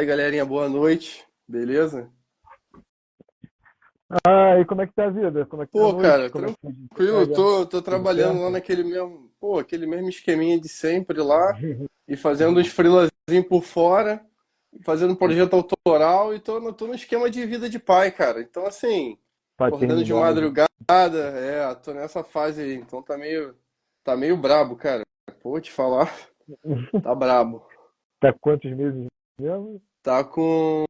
aí, galerinha, boa noite. Beleza? Ah, e como é que tá a vida? Como é que tá a Pô, noite? cara, Como é que foi de tranquilo, entrega? tô Tudo trabalhando lá certo? naquele mesmo, pô, aquele mesmo esqueminha de sempre lá e fazendo uns freelazinhos por fora, fazendo um projeto autoral e tô no esquema de vida de pai, cara. Então, assim, acordando de Paternidade. madrugada, tô nessa fase aí, então tá meio brabo, cara. Pô, te falar, tá brabo. Tá quantos meses mesmo? Tá com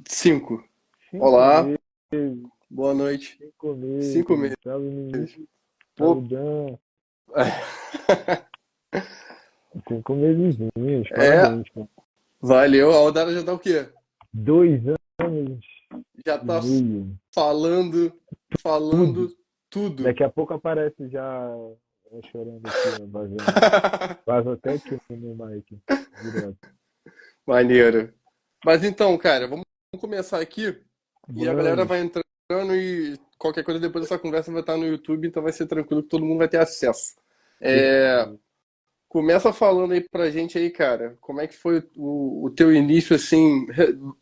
5. Cinco Olá, meses. boa noite. 5 5 meses. meses. Tava no início, Pô, saludão. 5 mesezinhos, é, parabéns, cara. valeu. A Odara já tá o quê? 2 anos Já e tá meio. falando, Tudo. falando tudo. Daqui a pouco aparece já chorando aqui, ó, vazando. Vaza até aqui no meu mic, direto. Maneiro. Mas então, cara, vamos começar aqui e a galera Vamos. vai entrando e qualquer coisa depois dessa conversa vai estar no YouTube, então vai ser tranquilo que todo mundo vai ter acesso. É, Beleza. começa falando aí pra gente aí, cara, como é que foi o teu início, assim,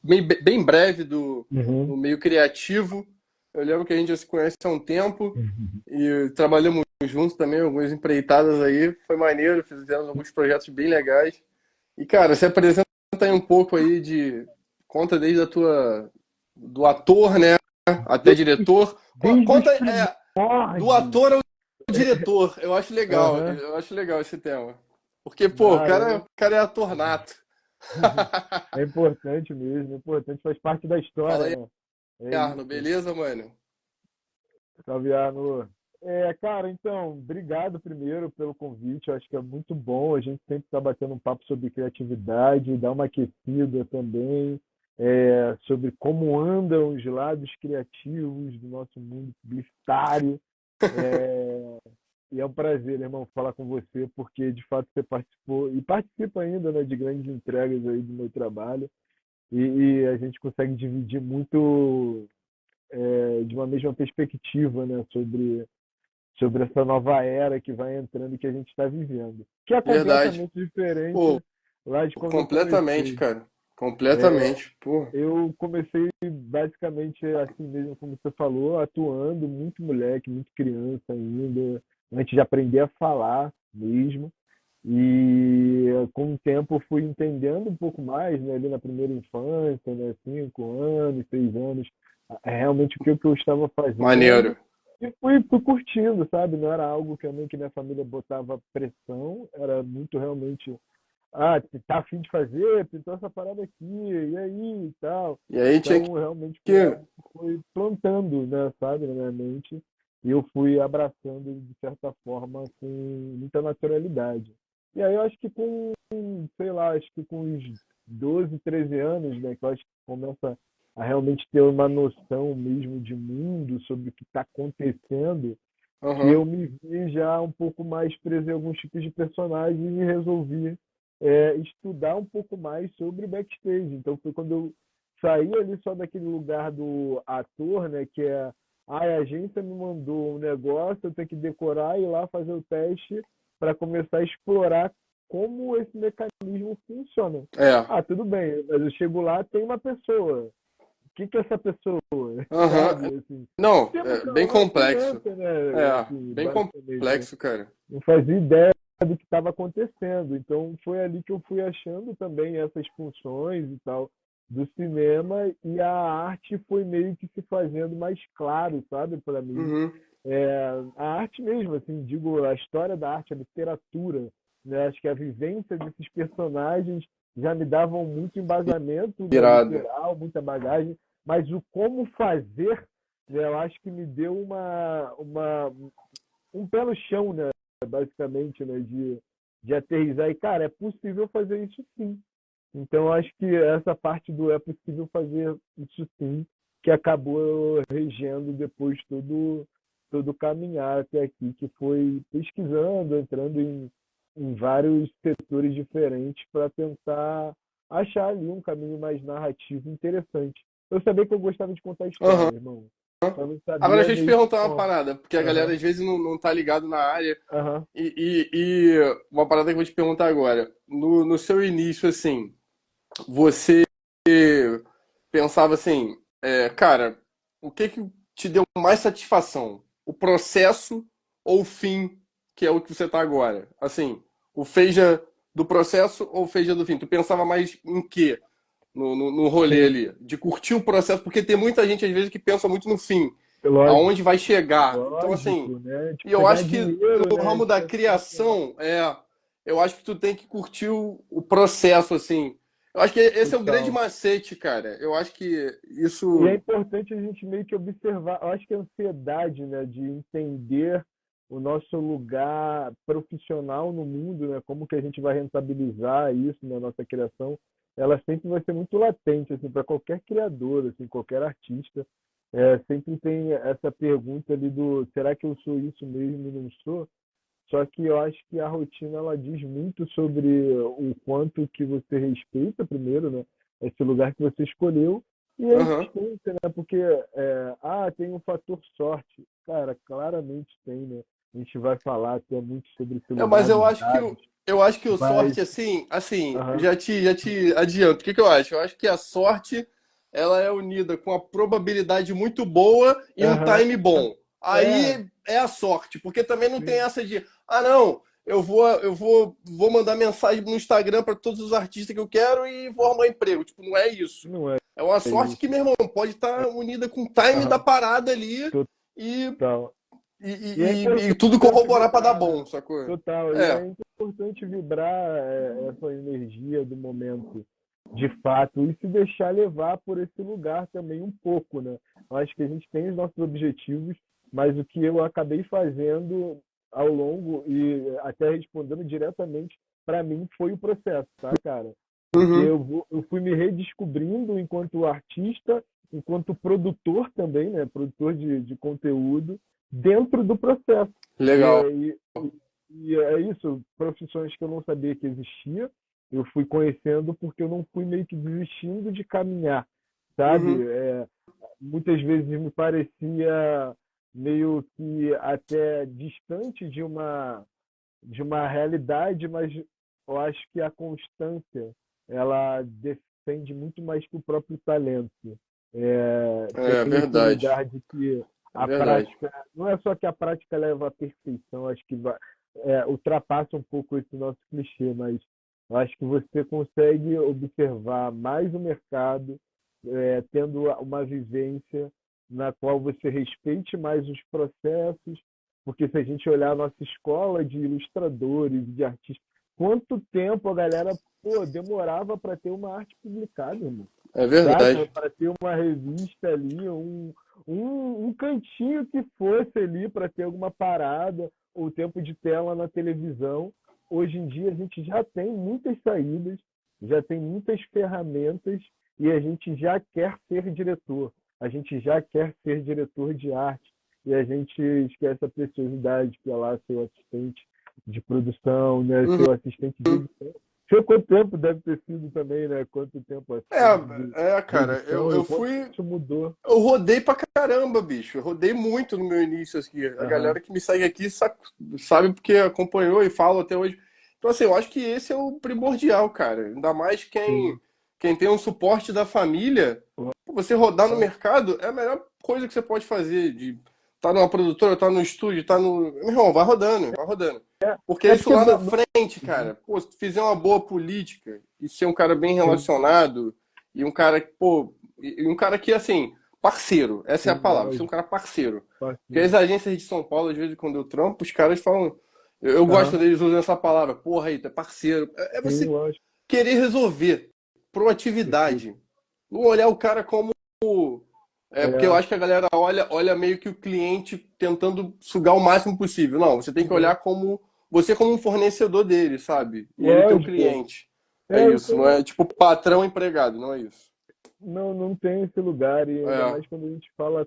bem breve Uhum. do meio criativo. Eu lembro que a gente já se conhece há um tempo Uhum. e trabalhamos juntos também, algumas empreitadas aí. Foi maneiro, fizemos alguns projetos bem legais. E, cara, se apresenta aí um pouco aí conta desde do ator, né, até diretor. Desde os Conta, do primórdios. ator ao diretor. Aham. Eu acho legal esse tema. Porque, pô, Não, o cara é ator nato. é importante mesmo, é importante, faz parte da Fala história, aí, né? É Arno, isso. beleza, mano? Salve, Arno. Cara, então, obrigado primeiro pelo convite. Eu acho que é muito bom. A gente sempre está batendo um papo sobre criatividade, dar uma aquecida também, sobre como andam os lados criativos do nosso mundo publicitário. É, E é um prazer, irmão, falar com você, porque de fato você participou e participa ainda, né, de grandes entregas aí do meu trabalho. E a gente consegue dividir muito de uma mesma perspectiva, né, sobre essa nova era que vai entrando e que a gente está vivendo. Que é Verdade. completamente diferente Pô, lá de quando eu completamente, comecei. cara. Completamente. Pô, Eu comecei basicamente assim mesmo, como você falou, atuando muito moleque, muito criança ainda, antes de aprender a falar mesmo. E com o tempo eu fui entendendo um pouco mais, né, ali na primeira infância, né, 5 anos, 6 anos, realmente o que eu estava fazendo maneiro. e fui curtindo, sabe? Não era algo que que minha família botava pressão, era muito realmente, tá a fim de fazer, pintou essa parada aqui, e aí e tal. E aí tinha Então realmente foi que. algo que foi plantando, né, sabe, na minha mente, e eu fui abraçando de certa forma com muita naturalidade. E aí eu acho que sei lá, acho que com uns 12, 13 anos, né, que eu acho que começa a realmente ter uma noção mesmo de mundo, sobre o que está acontecendo, que Aham. eu me vi já um pouco mais preso em alguns tipos de personagens e resolvi estudar um pouco mais sobre o backstage. Então foi quando eu saí ali só daquele lugar do ator, né, que a agência me mandou um negócio, eu tenho que decorar e ir lá fazer o teste para começar a explorar como esse mecanismo funciona. É. Ah, tudo bem, mas eu chego lá, tem uma pessoa. O que que é essa pessoa? Aham. Sabe, assim. Não, Temos é bem uma complexo. criança, né, É, assim, bem basicamente. complexo, cara. Não fazia ideia do que estava acontecendo. Então foi ali que eu fui achando também essas funções e tal do cinema, e a arte foi meio que se fazendo mais claro, sabe, para mim. Uhum. A arte mesmo, assim, digo, a história da arte, a literatura, né? Acho que a vivência desses personagens já me davam muito embasamento, né, Irado. literal, muita bagagem, mas o como fazer, né, eu acho que me deu um pé no chão, né, basicamente, né, de aterrissar. E, cara, é possível fazer isso sim. Então, eu acho que essa parte do é possível fazer isso sim, que acabou regendo depois todo o caminhar até aqui, que foi pesquisando, entrando em vários setores diferentes para tentar achar ali um caminho mais narrativo interessante. Eu sabia que eu gostava de contar Aham. história, irmão. Só não Agora sabia deixa eu te meio que perguntar uma como. parada, porque a galera Aham, às vezes não tá ligado na área. aham. E uma parada que eu vou te perguntar agora. No seu início, assim, você pensava assim, cara, o que que te deu mais satisfação? O processo ou o fim, que é o que você está agora? Assim, o Feija do processo ou o Feija do fim? Tu pensava mais em quê no rolê Sim, ali? De curtir o processo, porque tem muita gente às vezes que pensa muito no fim, lógico, aonde vai chegar. Então, assim, lógico, né? e Tipo, eu pegar acho que dinheiro, no né? ramo da Tipo assim, criação, eu acho que tu tem que curtir o processo, assim. Eu acho que esse é o grande total. macete, cara. Eu acho que E é isso. importante a gente meio que observar, eu acho que a ansiedade, né, de entender o nosso lugar profissional no mundo, né, como que a gente vai rentabilizar isso na nossa criação, ela sempre vai ser muito latente, assim, para qualquer criador, assim, qualquer artista, sempre tem essa pergunta ali do, será que eu sou isso mesmo e não sou? Só que eu acho que a rotina ela diz muito sobre o quanto que você respeita primeiro, né, esse lugar que você escolheu e a Aham. existência, né? Porque tem um fator sorte, cara, claramente tem, né? A gente vai falar até muito sobre esse Mas lugar dos o dados, eu acho que o mas sorte, assim, aham, já te adianto. O que que eu acho? Eu acho que a sorte ela é unida com a probabilidade muito boa e um aham, time bom. é, Aí é a sorte, porque também não tem sim, essa de, não, vou mandar mensagem no Instagram para todos os artistas que eu quero e vou arrumar emprego. Tipo, não é isso. não é É uma sorte que, isso, meu irmão, pode estar unida com o time da aham, parada ali e total. e, E é e tudo importante corroborar para dar vibrar, bom, né? sacou? Total. E É. é importante vibrar essa energia do momento, de fato, e se deixar levar por esse lugar também um pouco, né? Eu acho que a gente tem os nossos objetivos, mas o que eu acabei fazendo ao longo e até respondendo diretamente para mim foi o processo, tá, cara? Porque Uhum. eu fui me redescobrindo enquanto artista, enquanto produtor também, né? Produtor de conteúdo dentro do processo. E, Legal. e é isso, profissões que eu não sabia que existia, eu fui conhecendo porque eu não fui meio que desistindo de caminhar, sabe? Uhum. Muitas vezes me parecia meio que até distante de uma realidade, mas eu acho que a constância ela defende muito mais que o próprio talento. É Tem esse verdade. lugar de que É a verdade. prática, não é só que a prática leva à perfeição, acho que ultrapassa um pouco esse nosso clichê, mas eu acho que você consegue observar mais o mercado, tendo uma vivência na qual você respeite mais os processos, porque se a gente olhar a nossa escola de ilustradores, de artistas, quanto tempo a galera, pô, demorava para ter uma arte publicada, irmão? É Saca? verdade. Para ter uma revista ali, um cantinho que fosse ali para ter alguma parada, ou tempo de tela na televisão. Hoje em dia a gente já tem muitas saídas, já tem muitas ferramentas e a gente já quer ser diretor, a gente já quer ser diretor de arte e a gente esquece a preciosidade que é lá seu assistente de produção, né? Uhum. Seu assistente de edição. Sei quanto tempo deve ter sido também, né? Quanto tempo assistente de Cara, edição e eu o quanto fui. isso mudou. Eu rodei pra caramba, bicho. Eu rodei muito no meu início aqui. A Aham, galera que me segue aqui sabe porque acompanhou e fala até hoje. Então, assim, eu acho que esse é o primordial, cara. Ainda mais sim. quem tem um suporte da família. Pô, você rodar no mercado é a melhor coisa que você pode fazer. De tá numa produtora, tá no estúdio, tá no. Meu irmão, vai rodando, vai rodando. Porque É isso porque lá na no- frente, Uhum, cara, pô, se tu fizer uma boa política e ser um cara bem sim, relacionado e um cara, pô, e um cara que, assim, parceiro, essa é a sim, palavra, ser um lógico, cara parceiro. Porque as parceiro. agências de São Paulo, às vezes, quando eu trampo, os caras falam. Eu gosto Aham, quando eles usam essa palavra, porra aí, tu é parceiro. É sim, você lógico, querer resolver. perfeito. Proatividade. Não olhar o cara como. Porque eu É, acho que a galera olha meio que o cliente tentando sugar o máximo possível. Não, você tem que uhum, olhar como. Você como um fornecedor dele, sabe? E ele teu lógico. cliente. É isso, não é tipo patrão empregado, não é isso. Não tem esse lugar, e ainda É. mais quando a gente fala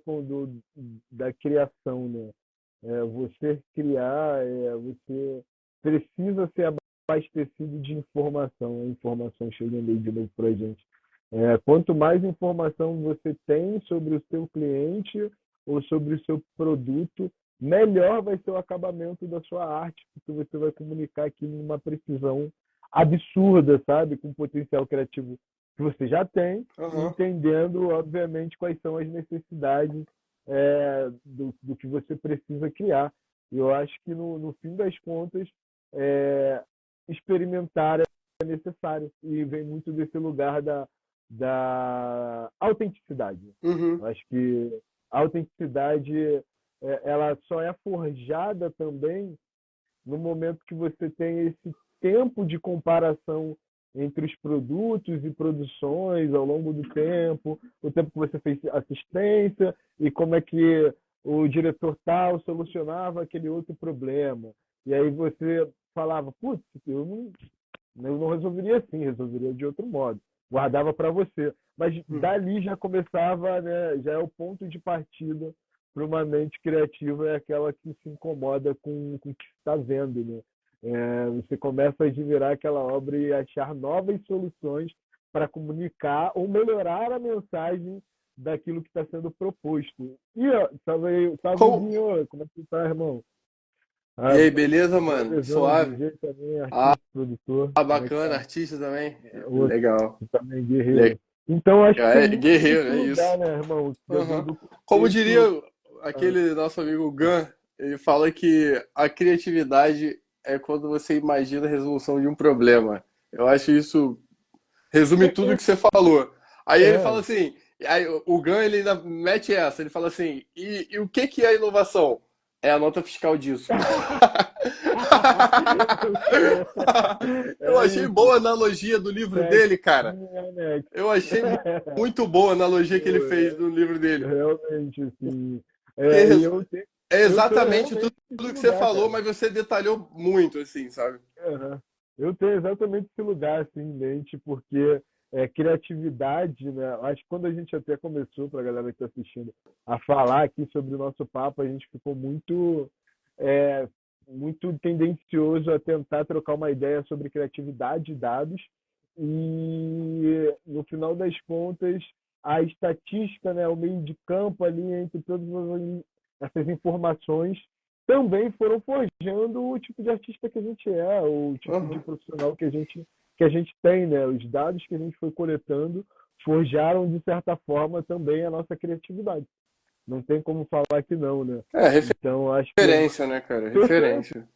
da criação, né? Você criar, você precisa ser abastecido de informação, a informação chegando aí de novo para a gente. Quanto mais informação você tem sobre o seu cliente ou sobre o seu produto, melhor vai ser o acabamento da sua arte, porque você vai comunicar aquilo numa precisão absurda, sabe? Com um potencial criativo que você já tem e Aham. entendendo, obviamente, quais são as necessidades do que você precisa criar. Eu acho que, no fim das contas, é, experimentar é necessário e vem muito desse lugar da autenticidade. Uhum. Eu acho que a autenticidade ela só é forjada também no momento que você tem esse tempo de comparação entre os produtos e produções ao longo do tempo, o tempo que você fez assistência e como é que o diretor tal solucionava aquele outro problema. E aí você falava, putz, eu não resolveria assim, resolveria de outro modo. Guardava para você. Mas Uhum. dali já começava, né, já é o ponto de partida para uma mente criativa, é aquela que se incomoda com o que está vendo. Né? Você começa a admirar aquela obra e achar novas soluções para comunicar ou melhorar a mensagem daquilo que está sendo proposto. E, ó, salve, Como... Guinho, como é que tá, irmão? E Ah, aí, beleza, mano? brotherzão, Suave? GG também, Ah, artista, produtor, como é que bacana, tá? artista também. O outro Legal. também guerreiro. Então, acho que tem É, muito guerreiro, desse é lugar, isso. né, irmão? Aham. Do Como diria contexto. Ah, aquele nosso amigo Gun, ele fala que a criatividade é quando você imagina a resolução de um problema. Eu acho isso resume tudo que você falou. Aí ele fala é. assim, aí o Gun ele ainda mete essa, ele fala assim, e o que que é inovação? É a nota fiscal disso. Eu É achei isso. boa a analogia do livro Tech, dele, cara. Next. Eu achei muito boa a analogia que ele Pô, fez no livro dele. realmente, assim. Porque E é eu tô exatamente realmente tudo nesse que você lugar, falou, cara. mas você detalhou muito, assim, sabe? Aham. Eu tenho exatamente esse lugar assim em mente, porque criatividade, né? Acho que quando a gente até começou, para a galera que está assistindo, a falar aqui sobre o nosso papo, a gente ficou é, muito tendencioso a tentar trocar uma ideia sobre criatividade e dados, e no final das contas, a estatística, né, o meio de campo ali entre todas essas informações também foram forjando o tipo de artista que a gente é, o tipo de Uhum. profissional que a gente tem, né? Os dados que a gente foi coletando forjaram, de certa forma, também a nossa criatividade. Não tem como falar que não, né? É, Então, acho que é referência, né, cara? perfeito, Referência.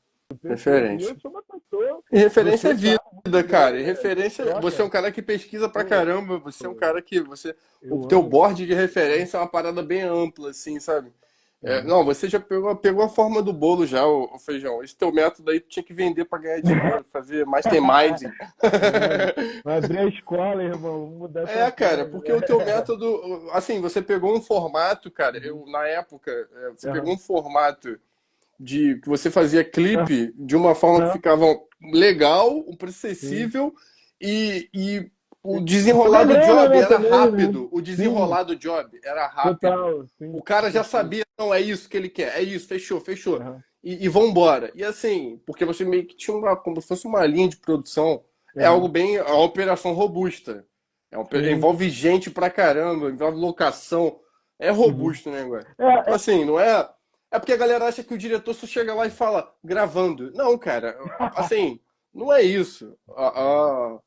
perfeito. E eu Referência. sou uma pessoa, E referência é você vida, sabe muito cara. bem, E né? A gente referência, você é um troca. cara que pesquisa pra Pô, caramba, você é um cara que você, o eu teu amo. board de referência é uma parada bem ampla, assim, sabe? É, Uhum. não, você já pegou a forma do bolo já, o Feijão. Esse teu método aí tu tinha que vender pra ganhar dinheiro, fazer masterminding. Vai abrir a escola, irmão. Vamos mudar essa É, cara, porra. porque o teu método, assim, você pegou um formato, cara, Uhum. na época, você pegou Aham. um formato de que você fazia clipe de uma forma que Aham. ficava legal, um preço Sim. acessível e o Pouca desenrolar do grana, job né, era também, né? rápido. O Sim, desenrolar do job era rápido. total, sim, O cara já perfeito. sabia, não, é isso que ele quer, é isso, fechou, fechou. Aham, E vambora. E assim, porque você meio que tinha como se fosse uma linha de produção, é algo aham, bem, é uma operação robusta. sim. Envolve gente pra caramba, envolve locação. É Uhum. robusto o negócio. Então, É, assim, não é. É porque a galera acha que o diretor só chega lá e fala, gravando. Não, cara, assim, não é isso. A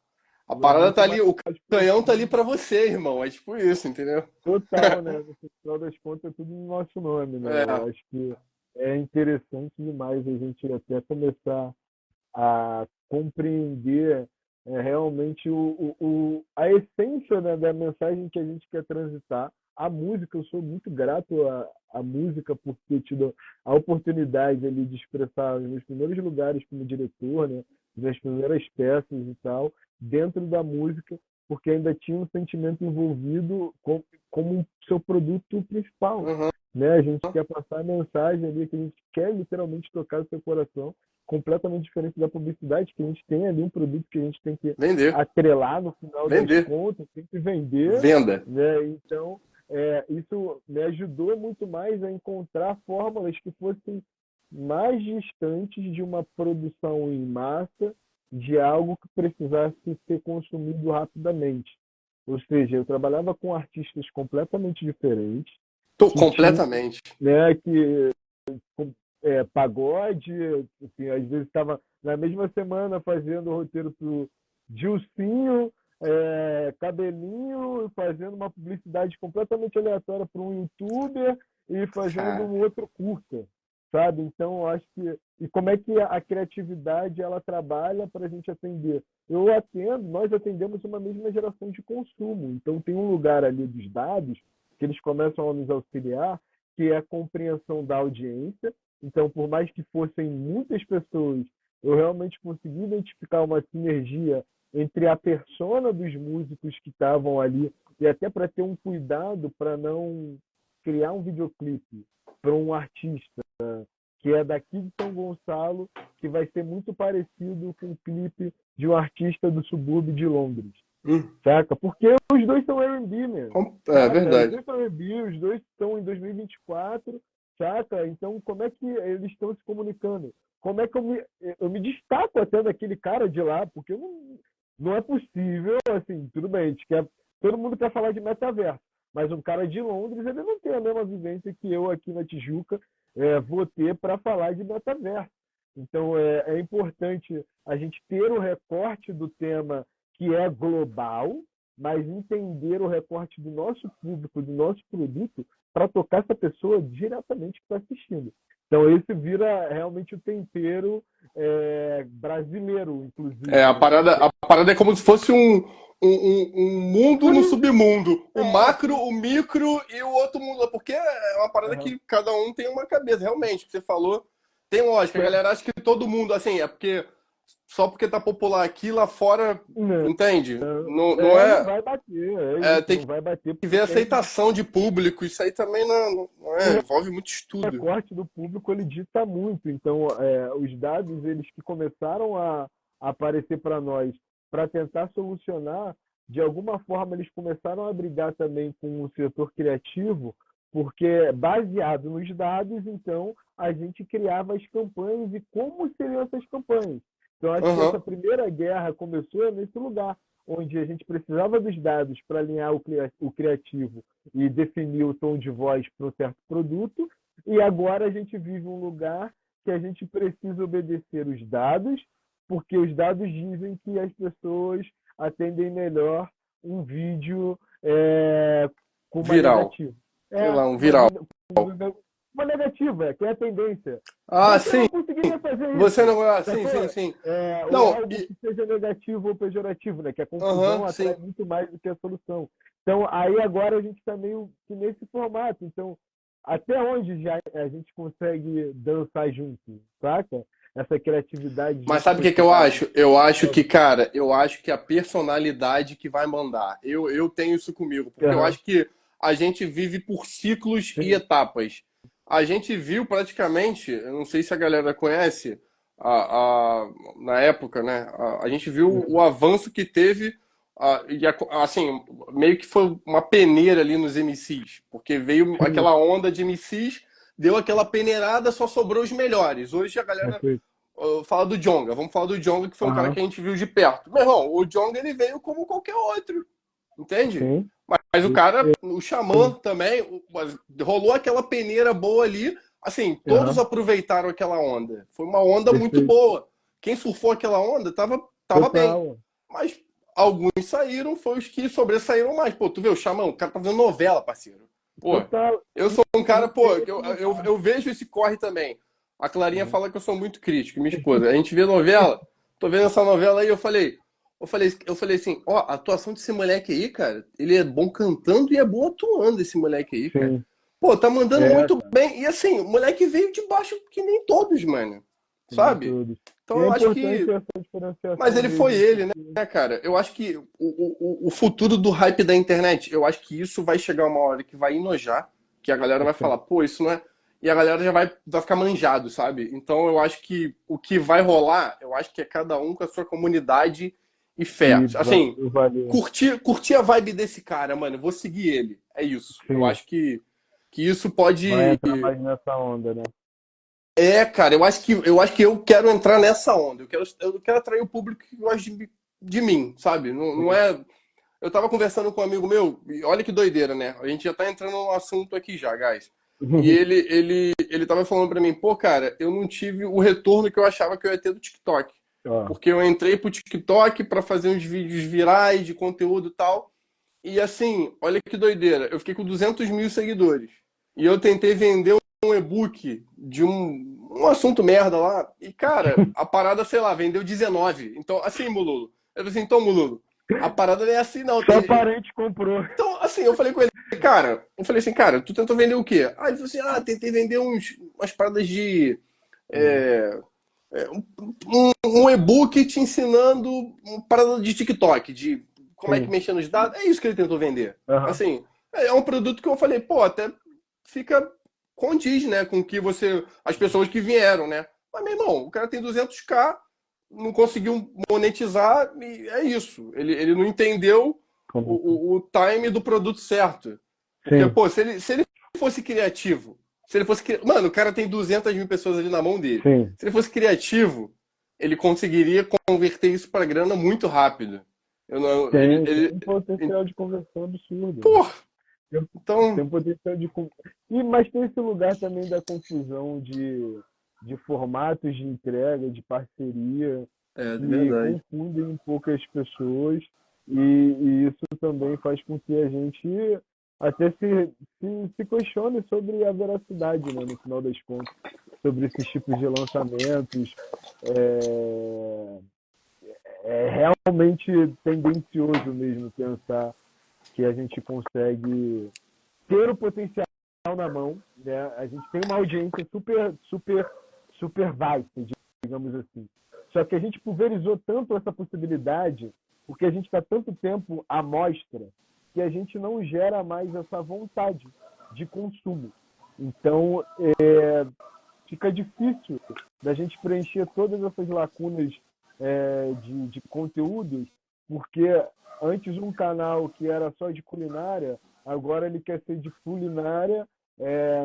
é parada tá muito ali, mais o canhão tá ali profundo. pra você, irmão. É tipo isso, entendeu? Total, né? No final das contas, é tudo no nosso nome, né? Eu É. acho que é interessante demais a gente até começar a compreender realmente a essência, né, da mensagem que a gente quer transitar. A música, eu sou muito grato à música por ter tido a oportunidade ali de expressar os meus primeiros lugares como diretor, né, as minhas primeiras peças e tal, dentro da música, porque ainda tinha um sentimento envolvido como um seu produto principal. Uhum. Né? A gente quer passar a mensagem ali, que a gente quer literalmente tocar o seu coração, completamente diferente da publicidade, que a gente tem ali um produto que a gente tem que Vender. atrelar no final das Vender. contas, tem que vender, Venda. né? Então, isso me ajudou muito mais a encontrar fórmulas que fossem mais distantes de uma produção em massa, de algo que precisasse ser consumido rapidamente. Ou seja, eu trabalhava com artistas completamente diferentes, Tô que tinham, completamente. né, que pagode, assim, às vezes estava na mesma semana fazendo o roteiro pro Dilcinho, cabelinho, fazendo uma publicidade completamente aleatória para um youtuber e fazendo Cara, um outro curta, sabe? Então, eu acho que... E como é que a criatividade ela trabalha para a gente atender? Nós atendemos uma mesma geração de consumo. Então, tem um lugar ali dos dados que eles começam a nos auxiliar, que é a compreensão da audiência. Então, por mais que fossem muitas pessoas, eu realmente consegui identificar uma sinergia entre a persona dos músicos que estavam ali e até para ter um cuidado para não criar um videoclipe para um artista que é daqui de São Gonçalo, que vai ser muito parecido com o clipe de um artista do subúrbio de Londres, hum, saca? Porque os dois são R&B, mesmo, é saca? Os verdade. dois são R&B, os dois estão em 2024, saca? Então, como é que eles estão se comunicando? Como é que eu me destaco até daquele cara de lá, porque eu não é possível, assim, tudo bem, todo mundo quer falar de metaverso, mas um cara de Londres, ele não tem a mesma vivência que eu aqui na Tijuca vou ter para falar de metaverso. Então, é importante a gente ter o recorte do tema que é global, mas entender o recorte do nosso público, do nosso produto, para tocar essa pessoa diretamente que está assistindo. Então, esse vira realmente o tempero brasileiro, É, inclusive, a né? parada, a parada é como se fosse um mundo no submundo. O macro, o micro e o outro mundo. Porque é uma parada Aham. que cada um tem uma cabeça. Realmente, o que você falou tem lógica. A galera acha que todo mundo, assim, é porque só porque tá popular aqui, lá fora, Não, entende? Não, não não é, vai bater, é isso, tem não vai bater que ver porque tem aceitação de público. Isso aí também não o é, envolve muito estudo. recorte do público ele dita muito. Então, os dados eles que começaram a aparecer para nós para tentar solucionar, de alguma forma eles começaram a brigar também com o setor criativo, porque baseado nos dados, então a gente criava as campanhas e como seriam essas campanhas. Então, acho que essa Aham. primeira guerra começou nesse lugar, onde a gente precisava dos dados para alinhar o criativo e definir o tom de voz para um certo produto, e agora a gente vive um lugar que a gente precisa obedecer os dados, porque os dados dizem que as pessoas atendem melhor um vídeo com uma Viral. negativa. Sei É, lá, um viral. uma negativa, que é a tendência. Ah, Você sim. não conseguiria fazer Você isso, não. Ah, sim, sim, sacou? sim. Ou Não, algo que seja negativo ou pejorativo, né? Que a aham, confusão atrai sim. muito mais do que a solução. Então, aí agora a gente está meio que nesse formato. Então, até onde já a gente consegue dançar junto, saca? Essa criatividade Mas junto sabe com o que esse que eu dado. acho? Eu acho que, cara, eu acho que a personalidade que vai mandar. Eu tenho isso comigo, porque eu Aham, acho que a gente vive por ciclos e sim. etapas. A gente viu praticamente, eu não sei se a galera conhece, na época, né? A gente viu o avanço que teve, assim, meio que foi uma peneira ali nos MCs, porque veio Sim, aquela onda de MCs, deu aquela peneirada, só sobrou os melhores. Hoje a galera perfeito. fala do Djonga. Vamos falar do Djonga, que foi um cara Aham, que a gente viu de perto. Meu irmão, o Djonga ele veio como qualquer outro, entende? sim. Mas o cara, o Xamã Sim. também, rolou aquela peneira boa ali. Assim, todos Aham, aproveitaram aquela onda. Foi uma onda muito perfeito. boa. Quem surfou aquela onda tava bem. Total. Mas alguns saíram, foi os que sobressaíram mais. Pô, tu vê o Xamã, o cara tá fazendo novela, parceiro. Pô, Total. eu sou um E cara, não pô, tem esse lugar. eu vejo esse corre também. A Clarinha Aham. fala que eu sou muito crítico, minha esposa. A gente vê novela, tô vendo essa novela aí, eu falei assim, ó, a atuação desse moleque aí, cara, ele é bom cantando e é bom atuando, esse moleque aí, cara. Sim. Pô, tá mandando muito Cara, bem. E assim, o moleque veio de baixo que nem todos, mano. que nem Sabe? todos. Então E é eu acho importante que. essa Mas diferenciação ele foi mesmo, ele, porque né, cara? Eu acho que o futuro do hype da internet, eu acho que isso vai chegar uma hora que vai enojar, que a galera vai falar, sim, pô, isso não é. E a galera já vai ficar manjado, sabe? Então eu acho que o que vai rolar, eu acho que é cada um com a sua comunidade e fé. e Assim, valeu. curtir a vibe desse cara, mano. Vou seguir ele. É isso. Eu Sim, acho que isso vai pode. entrar mais nessa onda, né? É, cara, eu acho que eu quero entrar nessa onda. Eu quero atrair o público que gosta de mim, sabe? Não, não Sim. é. Eu tava conversando com um amigo meu, e olha que doideira, né? A gente já tá entrando no assunto aqui já, guys. E ele tava falando pra mim, pô, cara, eu não tive o retorno que eu achava que eu ia ter do TikTok. Ó, Porque eu entrei pro TikTok para fazer uns vídeos virais de conteúdo e tal. E assim, olha que doideira. Eu fiquei com 200 mil seguidores. E eu tentei vender um e-book de um assunto merda lá. E, cara, a parada, sei lá, vendeu 19. Então, assim, Mululo. Eu falei assim, então, Mululo, a parada não é assim, não. só parente comprou. Então, assim, eu falei com ele, cara, eu falei assim, cara, tu tentou vender o quê? Ah, ele falou assim, tentei vender umas paradas de. Uhum. é, um e-book te ensinando uma parada de TikTok, de como é que Sim. mexer nos dados. É isso que ele tentou vender. Aham. Assim, é um produto que eu falei, pô, até fica condiz, né, com que as pessoas que vieram, né? Mas, meu irmão, o cara tem 200k, não conseguiu monetizar e é isso. Ele não entendeu Como assim? o time do produto certo. Porque, Sim, pô, se ele fosse criativo, se ele fosse. Mano, o cara tem 200 mil pessoas ali na mão dele. sim. Se ele fosse criativo, ele conseguiria converter isso para grana muito rápido. Eu não, Tem um potencial de conversão absurdo, né? pô, Tem, então, tem um potencial de. Mas tem esse lugar também da confusão de formatos de entrega, de parceria, de que verdade. confundem um pouco as pessoas, e isso também faz com que a gente até se questione sobre a veracidade, né, no final das contas, sobre esses tipos de lançamentos. É, é realmente tendencioso mesmo pensar que a gente consegue ter o potencial na mão, né? A gente tem uma audiência super vasta, digamos assim. Só que a gente pulverizou tanto essa possibilidade, porque a gente está tanto tempo à mostra, que a gente não gera mais essa vontade de consumo. Então, fica difícil da gente preencher todas essas lacunas de conteúdos, porque antes um canal que era só de culinária, agora ele quer ser de culinária,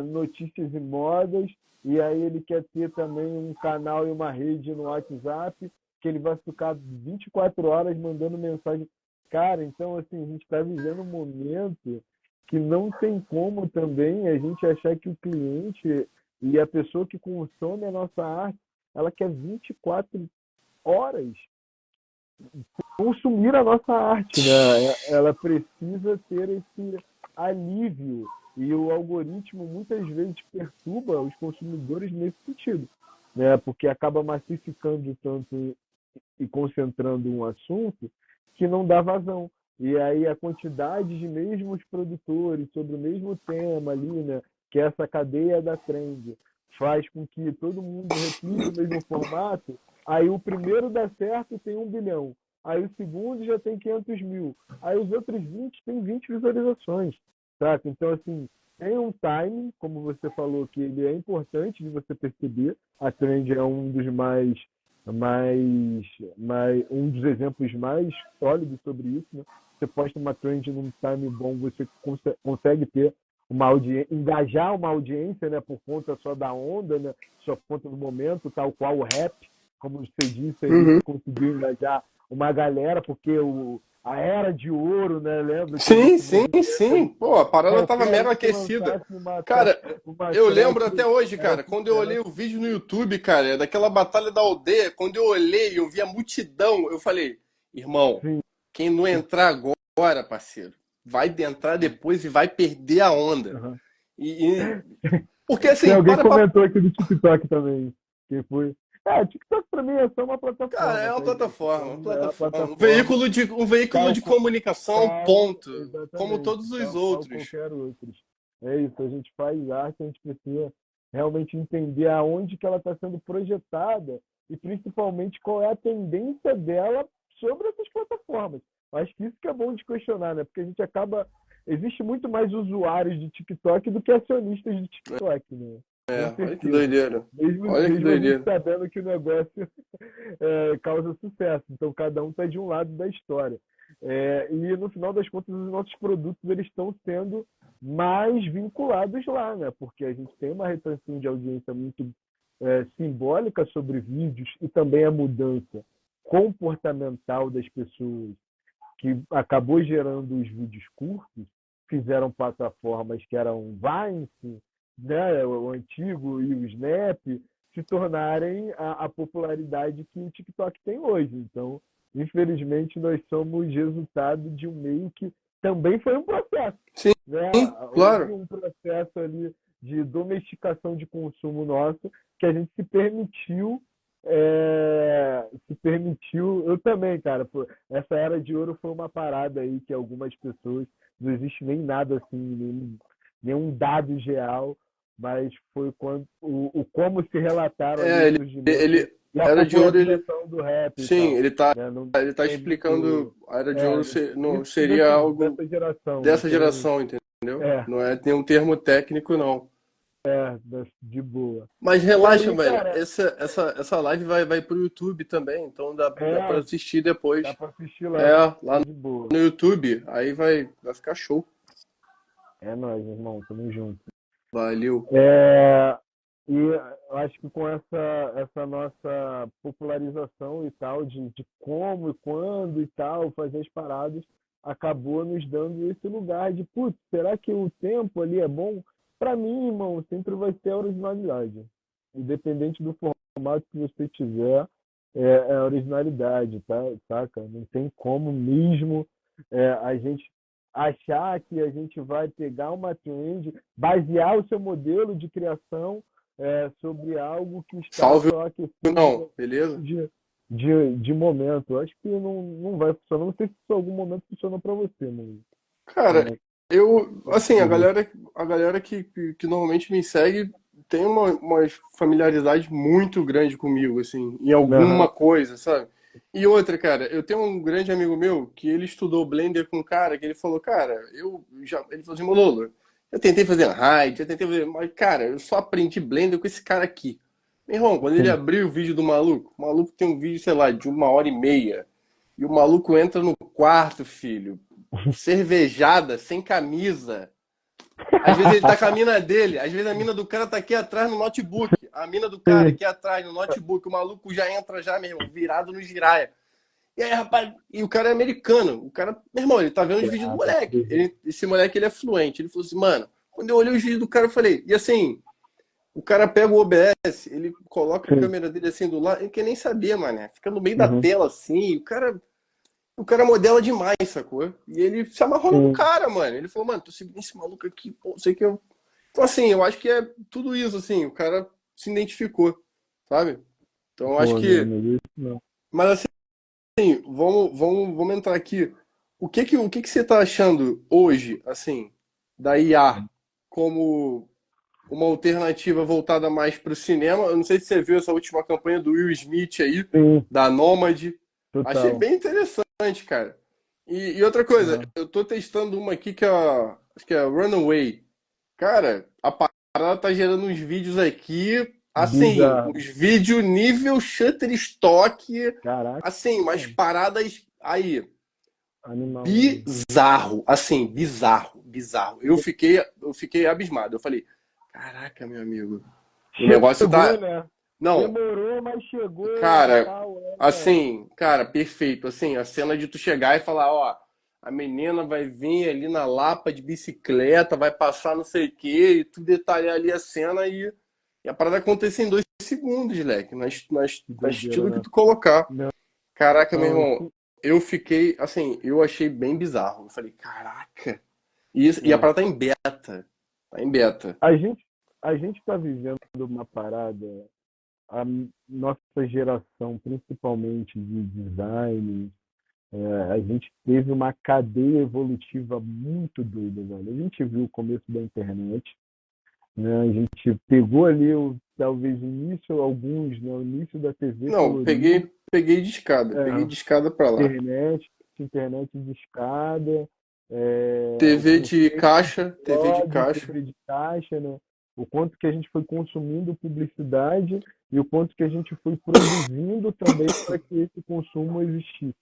notícias e modas, e aí ele quer ter também um canal e uma rede no WhatsApp, que ele vai ficar 24 horas mandando mensagem. Cara, então assim, a gente está vivendo um momento que não tem como também a gente achar que o cliente e a pessoa que consome a nossa arte, ela quer 24 horas consumir a nossa arte, né? Ela precisa ter esse alívio e o algoritmo muitas vezes perturba os consumidores nesse sentido, né? Porque acaba massificando tanto e concentrando um assunto que não dá vazão. E aí a quantidade de mesmos produtores sobre o mesmo tema ali, né, que é essa cadeia da trend, faz com que todo mundo replique o mesmo formato. Aí o primeiro dá certo e tem 1 bilhão. Aí o segundo já tem 500 mil. Aí os outros 20 tem 20 visualizações. Saca? Então, assim, tem um timing, como você falou, que ele é importante de você perceber. A trend é um dos um dos exemplos mais sólidos sobre isso, né? Você posta uma trend num time bom, você consegue ter uma audiência, engajar uma audiência, né, por conta só da onda, né, só por conta do momento, tal qual o rap, como você disse aí, Uhum. você conseguiu engajar uma galera, porque a era de ouro, né, lembra que Sim, nesse sim, momento sim. Pô, a parada tava qualquer mega um que aquecida. lançasse uma, Cara, uma eu lembro track até hoje, era cara, quando eu olhei sucesso. o vídeo no YouTube, cara, daquela batalha da aldeia, quando eu olhei, eu vi a multidão, eu falei, irmão, Sim. quem não entrar agora, parceiro, vai entrar depois e vai perder a onda. Uhum. Porque Tem assim, alguém que para pra. comentou aqui do TikTok também. Que foi. O TikTok pra mim é só uma Cara, plataforma, é tá, uma gente? plataforma, uma Então, é uma plataforma. plataforma Um veículo tal, de comunicação, ponto. Como exatamente, todos os tal qual outros. qualquer outro. É isso, a gente faz arte, a gente precisa realmente entender aonde que ela está sendo projetada e principalmente qual é a tendência dela sobre essas plataformas. Acho que isso que é bom de questionar, né? Porque a gente acaba. Existe muito mais usuários de TikTok do que acionistas de TikTok, né? Com Olha que certeza. doideira. Olha que Mesmo a gente doideira. sabendo que o negócio causa sucesso. Então, cada um está de um lado da história. E, no final das contas, os nossos produtos eles estão sendo mais vinculados lá, né? Porque a gente tem uma retenção de audiência muito simbólica sobre vídeos e também a mudança comportamental das pessoas que acabou gerando os vídeos curtos, fizeram plataformas que eram Vine, né, o antigo, e o Snap, se tornarem a popularidade que o TikTok tem hoje. Então, infelizmente, nós somos resultado de um meio que também foi um processo, Sim, né? Houve claro. um processo ali de domesticação de consumo nosso que a gente se permitiu, eu também, cara, pô, essa era de ouro foi uma parada aí que algumas pessoas, não existe nem nada assim, nenhum dado real, mas foi quando o como se relataram ali É, o ele, surgimento ele e a era de ouro, ele. popularização do rap e Sim, tal, ele tá, né? Não ele tá tem explicando. muito, A era de ouro não isso seria algo dessa geração, não dessa tem, geração, entendeu? é, Não é nenhum termo técnico, não. de boa. Mas E relaxa, aí, velho. cara, Essa live vai pro YouTube também, então dá pra é, assistir dá depois. pra assistir É, lá, lá de boa. no YouTube, aí vai ficar show. É nóis, irmão, tamo junto. Valeu. É, e eu acho que com essa nossa popularização e tal, de como e quando e tal, fazer as paradas, acabou nos dando esse lugar de, putz, será que o tempo ali é bom? Para mim, irmão, sempre vai ser a originalidade. Independente do formato que você tiver, é a originalidade, tá? Saca? Não tem como mesmo a gente achar que a gente vai pegar uma trend, basear o seu modelo de criação sobre algo que está Salve só aquecido não, beleza? de momento. Eu acho que não vai funcionar. Não sei se em algum momento funcionou para você, Cara, mas eu, assim, a galera que normalmente me segue tem uma familiaridade muito grande comigo, assim, em alguma aham, coisa, sabe? E outra, cara, eu tenho um grande amigo meu que ele estudou Blender com um cara que ele falou, cara, ele falou assim, Manolo, eu tentei fazer raid, eu tentei fazer, mas, cara, eu só aprendi Blender com esse cara aqui. Meu irmão, quando ele sim. abriu o vídeo do maluco, o maluco tem um vídeo, sei lá, de 1h30, e o maluco entra no quarto, filho, cervejada, sem camisa. Às vezes ele tá com a mina dele, às vezes a mina do cara tá aqui atrás no notebook. A mina do cara Sim, aqui atrás no notebook, o maluco já entra já, meu irmão, virado no giraia. E aí, rapaz, e o cara é americano. O cara, meu irmão, ele tá vendo os vídeos do ah, tá moleque. incrível. Esse moleque, ele é fluente. Ele falou assim, mano, quando eu olhei os vídeos do cara, eu falei, e assim, o cara pega o OBS, ele coloca a Sim. câmera dele assim do lado, ele quer nem saber, mané. Fica no meio da Uhum. tela assim, o cara modela demais, sacou? E ele se amarrou no Sim. cara, mano. Ele falou, mano, tô seguindo esse maluco aqui, pô, sei que eu. Então, assim, eu acho que é tudo isso, assim, o cara se identificou, sabe? Então, eu acho Pô, meu que. amigo, isso não. Mas, assim, vamos entrar aqui. O que que você tá achando hoje, assim, da IA como uma alternativa voltada mais pro cinema? Eu não sei se você viu essa última campanha do Will Smith aí, Sim, da Nômade. Achei total. bem interessante, cara. E outra coisa, Aham. eu tô testando uma aqui que é acho que é a Runaway. Cara, a parada tá gerando uns vídeos aqui, assim, Bizarro. uns vídeos nível Shutterstock, Caraca, assim, umas mano. paradas aí, Animal mesmo. bizarro, assim, bizarro, bizarro. Eu fiquei abismado. Eu falei, caraca, meu amigo, o negócio Chegou, tá. né? Não, Demorou, mas chegou e cara, tal. assim, cara, perfeito. Assim, a cena de tu chegar e falar, ó, a menina vai vir ali na Lapa de bicicleta, vai passar não sei o quê, e tu detalhar ali a cena e a parada acontecer em 2 segundos, leque, Que no doideira, estilo que né? tu colocar. Não, Caraca, meu não, irmão, isso. eu fiquei, assim, eu achei bem bizarro. Eu falei, caraca. E a É. parada tá em beta. Tá em beta. A gente, a gente está vivendo uma parada, a nossa geração, principalmente de design, a gente teve uma cadeia evolutiva muito doida, velho. A gente viu o começo da internet, né? A gente pegou ali talvez o início, alguns, né? O início da TV Não, colorida, peguei de escada. Peguei é, de escada pra lá. internet de escada, o TV de conceito de caixa, TV de blog, caixa. TV de caixa, né? O quanto que a gente foi consumindo publicidade e o quanto que a gente foi produzindo também para que esse consumo existisse.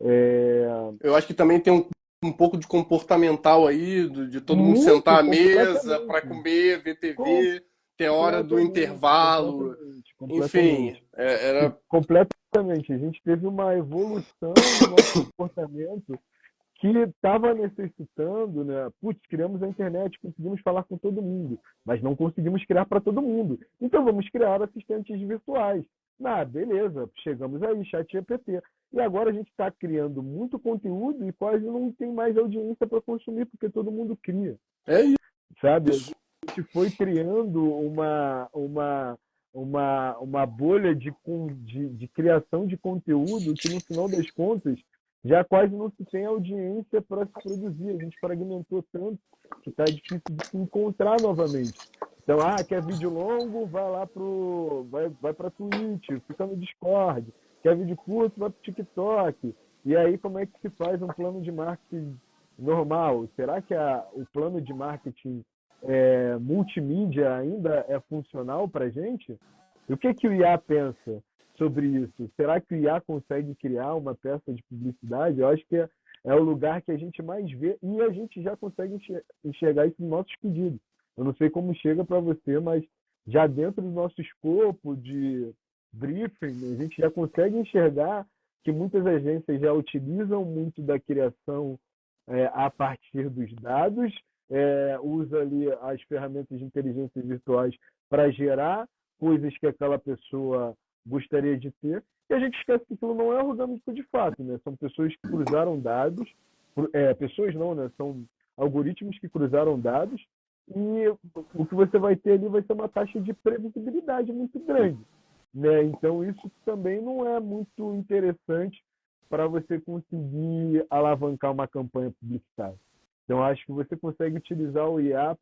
É, Eu acho que também tem um pouco de comportamental aí, de todo mundo muito, sentar à mesa para completamente. comer, ver TV, ter hora do Completamente, intervalo. completamente, Enfim, completamente. era. Completamente. A gente teve uma evolução no nosso comportamento que estava necessitando, né? Putz, criamos a internet, conseguimos falar com todo mundo, mas não conseguimos criar para todo mundo. Então vamos criar assistentes virtuais. Ah, beleza, chegamos aí, ChatGPT. E agora a gente está criando muito conteúdo e quase não tem mais audiência para consumir, porque todo mundo cria, É sabe? A isso. gente foi criando uma bolha de criação de conteúdo que, no final das contas, já quase não se tem audiência para se produzir. A gente fragmentou tanto que está difícil de se encontrar novamente. Então, quer vídeo longo, vai lá vai para Twitch, fica no Discord. Quer vídeo curto, vai para o TikTok. E aí, como é que se faz um plano de marketing normal? Será que o plano de marketing multimídia ainda é funcional para a gente? E o que o IA pensa sobre isso? Será que o IA consegue criar uma peça de publicidade? Eu acho que é o lugar que a gente mais vê e a gente já consegue enxergar isso nos nossos pedidos. Eu não sei como chega para você, mas já dentro do nosso escopo de briefing, a gente já consegue enxergar que muitas agências já utilizam muito da criação a partir dos dados, usa ali as ferramentas de inteligência virtuais para gerar coisas que aquela pessoa gostaria de ter, e a gente esquece que aquilo não é orgânico de fato, né? São pessoas que cruzaram dados, pessoas não, né? São algoritmos que cruzaram dados, e o que você vai ter ali vai ser uma taxa de previsibilidade muito grande, né? Então isso também não é muito interessante para você conseguir alavancar uma campanha publicitária. Então acho que você consegue utilizar o IA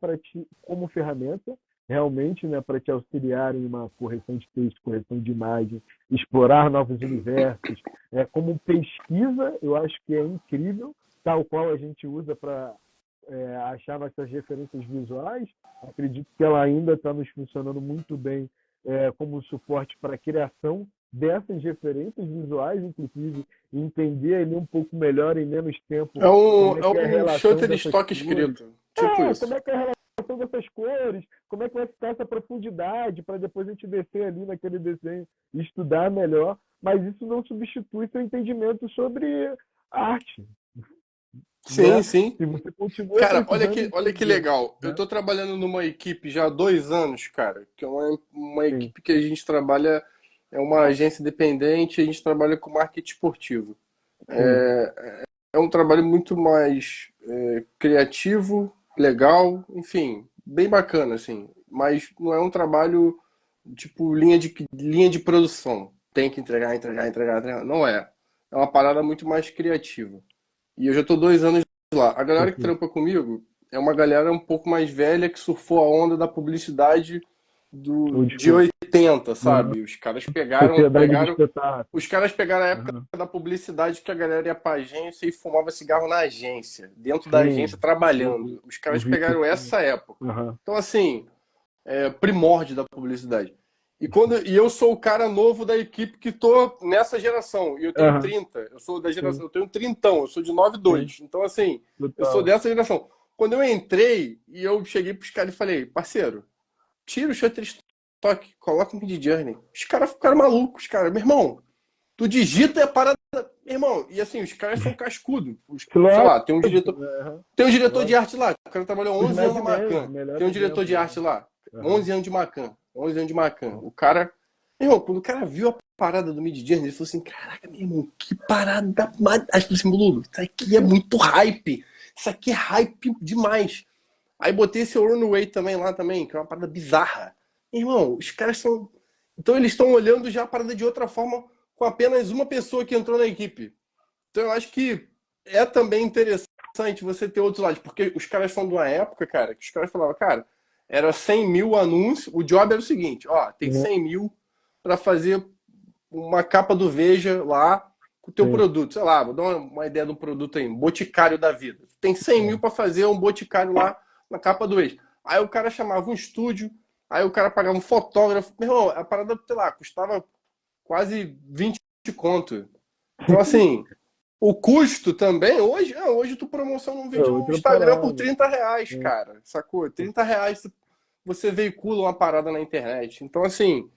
como ferramenta, realmente, né, para te auxiliar em uma correção de texto, correção de imagem, explorar novos universos. Como pesquisa, eu acho que é incrível, tal qual a gente usa para achar nossas referências visuais. Acredito que ela ainda está nos funcionando muito bem como suporte para a criação dessas referências visuais, inclusive, e entender ali um pouco melhor em menos tempo É como é um, que é a é um relação dessas Shutterstock cores. escrito. Tipo Como isso. é que é a relação dessas cores, como é que vai ficar essa profundidade para depois a gente descer ali naquele desenho e estudar melhor, mas isso não substitui seu entendimento sobre arte, Sim, né? sim. Se você continua Cara, precisando olha que entender, legal. Eu né? tô trabalhando numa equipe já há 2 anos, cara, que é uma Sim, equipe que a gente trabalha, é uma agência independente, a gente trabalha com marketing esportivo. sim. É um trabalho muito mais criativo, legal, enfim, bem bacana, assim. Mas não é um trabalho tipo linha de produção. Tem que entregar, entregar, entregar, entregar. Não é. É uma parada muito mais criativa. E eu já tô 2 anos lá. A galera que Perfeito. trampa comigo é uma galera um pouco mais velha que surfou a onda da publicidade Old de school. 80, Aham. sabe? Sociedade do espetáculo. Os caras pegaram a época Aham. da publicidade que a galera ia pra agência e fumava cigarro na agência, dentro da agência Sim, trabalhando. Os eu caras vi isso pegaram também. essa época. Aham. Então, assim, primórdio da publicidade. E eu sou o cara novo da equipe que tô nessa geração. E eu tenho Aham. 30. Eu sou da Sim, geração, eu tenho 30, eu sou de noventa e sim, dois. Então, assim, eu sou total. dessa geração. Quando eu entrei e eu cheguei pros caras e falei, parceiro, tira o Shutterstock, coloca um Midjourney. Os caras ficaram malucos, cara. Meu irmão, tu digita e a parada. Meu irmão, e assim, os caras são cascudos. Sei lá, Lógico, né? Aham. tem um diretor de Lógico. arte lá. O cara trabalhou Os 11 anos Mad na Men, Macan. melhor Tem um diretor de exemplo, né? arte lá. Aham. 11 anos de Macan. 11 anos de Macan. O cara. Meu irmão, quando o cara viu a parada do Midjourney, ele falou assim: caraca, meu irmão, que parada. Aí eu falei assim: Lulu, isso aqui é muito hype. Isso aqui é hype demais. Aí botei esse Runway também lá também, que é uma parada bizarra. Meu irmão, os caras são. Então eles estão olhando já a parada de outra forma com apenas uma pessoa que entrou na equipe. Então eu acho que é também interessante você ter outros lados, porque os caras são de uma época, cara, que os caras falavam, cara, era 100 mil anúncios, o job era o seguinte, ó, tem Uhum. 100 mil para fazer uma capa do Veja lá com o teu Sim. produto, sei lá, vou dar uma ideia de um produto aí, um boticário da vida. Tem 100 mil É. para fazer um boticário lá na capa do Veja. Aí o cara chamava um estúdio, aí o cara pagava um fotógrafo, meu irmão, a parada, sei lá, custava quase 20 conto. Então, assim, o custo também, hoje tu promociona um É vídeo no outra Instagram por parada. R$ 30, É. cara, sacou? R$ 30 você veicula uma parada na internet. Então, assim,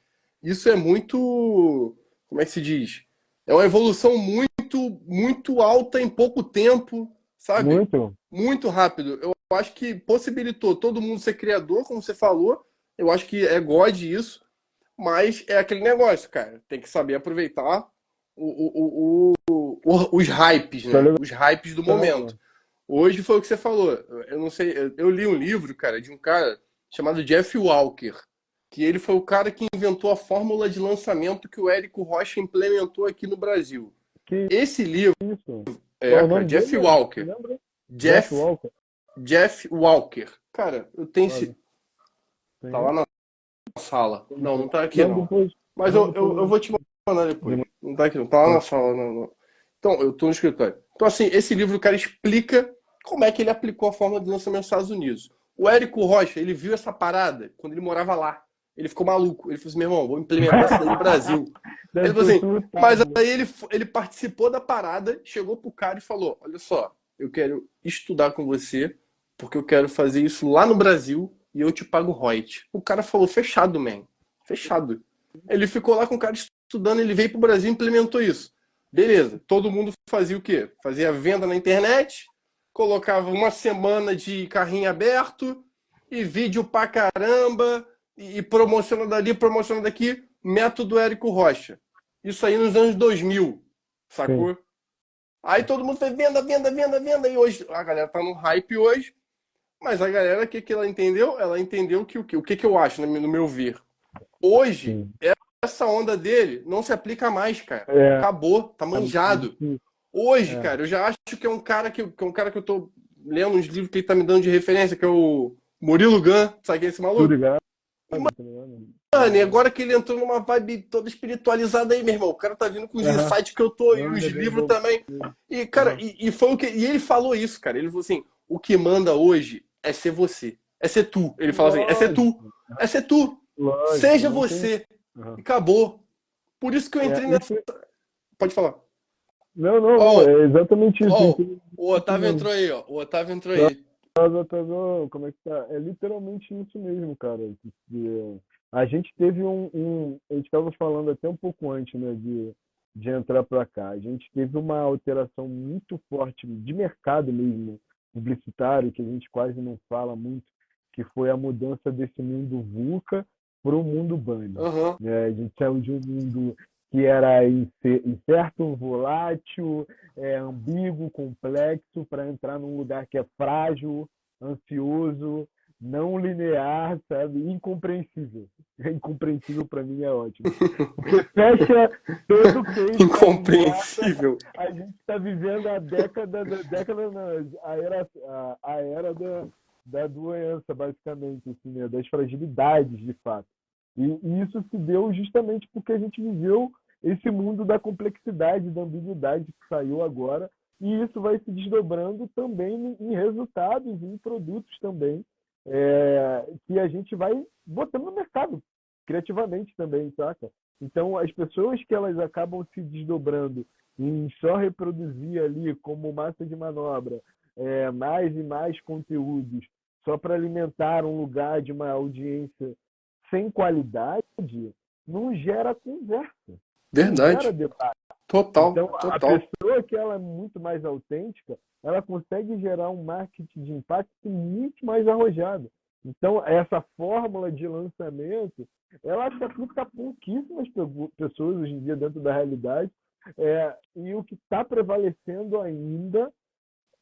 isso é muito, como é que se diz? É uma evolução muito, muito alta em pouco tempo, sabe? Muito. Muito rápido. Eu acho que possibilitou todo mundo ser criador, como você falou. Eu acho que é God isso, mas é aquele negócio, cara. Tem que saber aproveitar os hypes, Tá né? legal. Os hypes do momento. Hoje foi o que você falou. Eu não sei, eu li um livro, cara, de um cara chamado Jeff Walker, que ele foi o cara que inventou a fórmula de lançamento que o Érico Rocha implementou aqui no Brasil. Que Esse livro isso? Qual é é, o cara, nome Jeff dele? Você Walker. lembra? Jeff Jeff, Walker. Jeff Walker. Cara, eu tenho Olha, esse. Tá tem. lá na sala. Não, não tá aqui Manda não. depois. Mas Manda eu depois. vou te mandar depois. Não tá aqui não. Tá lá na sala. Não, não. Então, eu tô no escritório. Então, assim, esse livro o cara explica como é que ele aplicou a fórmula de lançamento nos Estados Unidos. O Érico Rocha, ele viu essa parada quando ele morava lá. Ele ficou maluco. Ele falou assim, meu irmão, vou implementar isso daí no Brasil. Ele Deve falou ter assim, mas surtado. aí ele participou da parada, chegou pro cara e falou, olha só, eu quero estudar com você, porque eu quero fazer isso lá no Brasil e eu te pago royalties. O cara falou, fechado, man. Fechado. Ele ficou lá com o cara estudando, ele veio pro Brasil e implementou isso. Beleza, todo mundo fazia o quê? Fazia venda na internet, colocava uma semana de carrinho aberto e vídeo pra caramba, e promociona dali, promociona daqui, método Érico Rocha. Isso aí nos anos 2000, Sim. sacou? Aí todo mundo fez venda, venda, venda, venda, e hoje a galera tá no hype hoje, mas a galera, o que, que ela entendeu? Ela entendeu que o que eu acho, no meu ver? Hoje, Sim. essa onda dele não se aplica mais, cara. É, Acabou, tá é muito manjado. difícil. Hoje, É. cara, eu já acho que é um cara que eu tô lendo uns livros que ele tá me dando de referência, que é o Murilo Gun, sabe quem é esse Tô maluco? ligado, E, tá ligado? mano, e agora que ele entrou numa vibe toda espiritualizada aí, meu irmão, o cara tá vindo com os Aham. insights que eu tô e Não, os ele é bem livros bom. também. E, cara, Aham. e foi o que. E ele falou isso, cara. Ele falou assim: o que manda hoje é ser você. É ser tu. Ele fala assim: é ser tu. Lógico, É ser tu. lógico, Seja não tem. você. Aham. E acabou. Por isso que eu É, entrei nessa. isso. Pode falar. Não, não, não, Ó, é exatamente isso. ó, Tem o isso Otávio mesmo. entrou aí, ó. O Otávio entrou Tá, aí. como é que tá? É literalmente isso mesmo, cara. A gente teve a gente estava falando até um pouco antes, né, de entrar para cá. A gente teve uma alteração muito forte de mercado mesmo, publicitário, que a gente quase não fala muito, que foi a mudança desse mundo VUCA para o mundo bunny, Aham. né? A gente saiu de um mundo que era incerto, volátil, ambíguo, complexo, para entrar num lugar que é frágil, ansioso, não linear, sabe? Incompreensível. Incompreensível para mim é ótimo. Porque fecha todo o case da guerra. Incompreensível. A gente está vivendo a década não, a era da doença, basicamente, assim, né? Das fragilidades, de fato. E isso se deu justamente porque a gente viveu esse mundo da complexidade, da ambiguidade que saiu agora, e isso vai se desdobrando também em resultados e em produtos também, que a gente vai botando no mercado, criativamente também, saca? Então, as pessoas que elas acabam se desdobrando em só reproduzir ali como massa de manobra mais e mais conteúdos só para alimentar um lugar de uma audiência sem qualidade, não gera conversa, não gera Verdade. debate. Total, Então, a total. pessoa que ela é muito mais autêntica, ela consegue gerar um marketing de impacto muito mais arrojado. Então, essa fórmula de lançamento, ela se aplica a pouquíssimas pessoas hoje em dia dentro da realidade. E o que está prevalecendo ainda,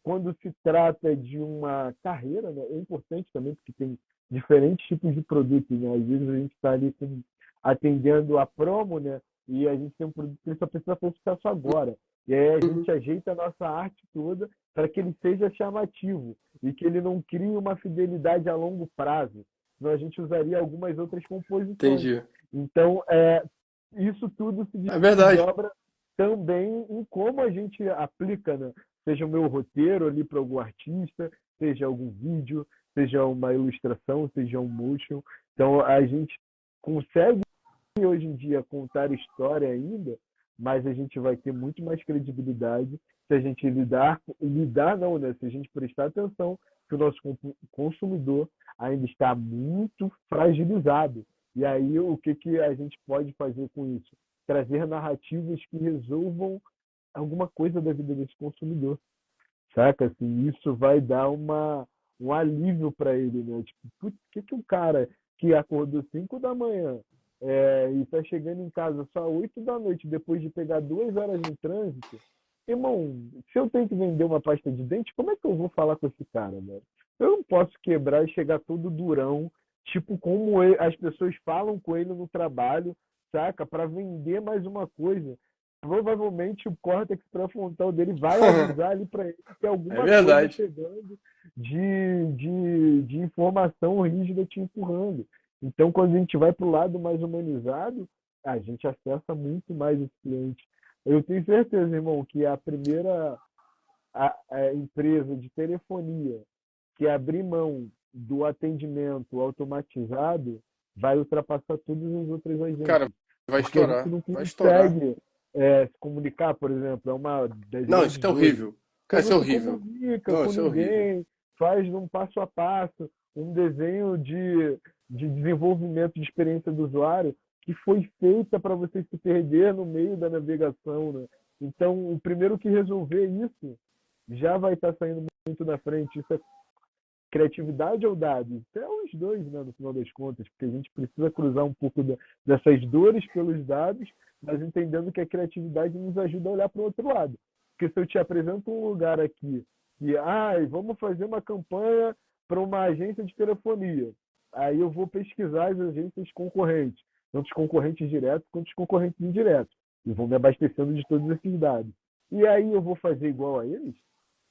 quando se trata de uma carreira, né, é importante também, porque tem diferentes tipos de produtos. Né? Às vezes a gente está ali atendendo a promo, né? E a gente tem um produto que ele só precisa fazer sucesso agora. E aí a Uhum. gente ajeita a nossa arte toda para que ele seja chamativo e que ele não crie uma fidelidade a longo prazo. Senão a gente usaria algumas outras composições. Entendi. Então, isso tudo se É verdade. desdobra também em como a gente aplica, né? Seja o meu roteiro ali para algum artista, seja algum vídeo, seja uma ilustração, seja um motion. Então, a gente consegue hoje em dia contar história ainda, mas a gente vai ter muito mais credibilidade se a gente lidar não, né? Se a gente prestar atenção que o nosso consumidor ainda está muito fragilizado. E aí, o que, que a gente pode fazer com isso? Trazer narrativas que resolvam alguma coisa da vida desse consumidor. saca? Assim, isso vai dar um alívio para ele, né? Tipo, putz, que um cara que acordou 5 da manhã e tá chegando em casa só 8 da noite, depois de pegar 2 horas no trânsito, irmão, se eu tenho que vender uma pasta de dente, como é que eu vou falar com esse cara, velho? Eu não posso quebrar e chegar todo durão, tipo como as pessoas falam com ele no trabalho, saca? Para vender mais uma coisa. Provavelmente o córtex pré-frontal dele vai avisar ali para ele que tem É alguma coisa verdade. chegando de informação rígida te empurrando. Então, quando a gente vai para o lado mais humanizado, a gente acessa muito mais esse cliente. Eu tenho certeza, irmão, que a primeira a empresa de telefonia que abrir mão do atendimento automatizado vai ultrapassar todas as outras Cara, agências. vai Porque a gente estourar. não Vai estourar. consegue se comunicar, por exemplo, é uma das Não, isso grandes é dores. horrível. Você Cara, isso não é se horrível. comunica Não, com isso é horrível. ninguém, faz um passo a passo, um desenho de desenvolvimento de experiência do usuário que foi feita para você se perder no meio da navegação, né? Então, o primeiro que resolver isso já vai estar saindo muito na frente. Isso é criatividade ou dados? É os dois, né, no final das contas, porque a gente precisa cruzar um pouco dessas dores pelos dados, mas entendendo que a criatividade nos ajuda a olhar para o outro lado. Porque se eu te apresento um lugar aqui que, vamos fazer uma campanha para uma agência de telefonia, aí eu vou pesquisar as agências concorrentes, tanto os concorrentes diretos quanto os concorrentes indiretos, e vou me abastecendo de todos esses dados. E aí eu vou fazer igual a eles?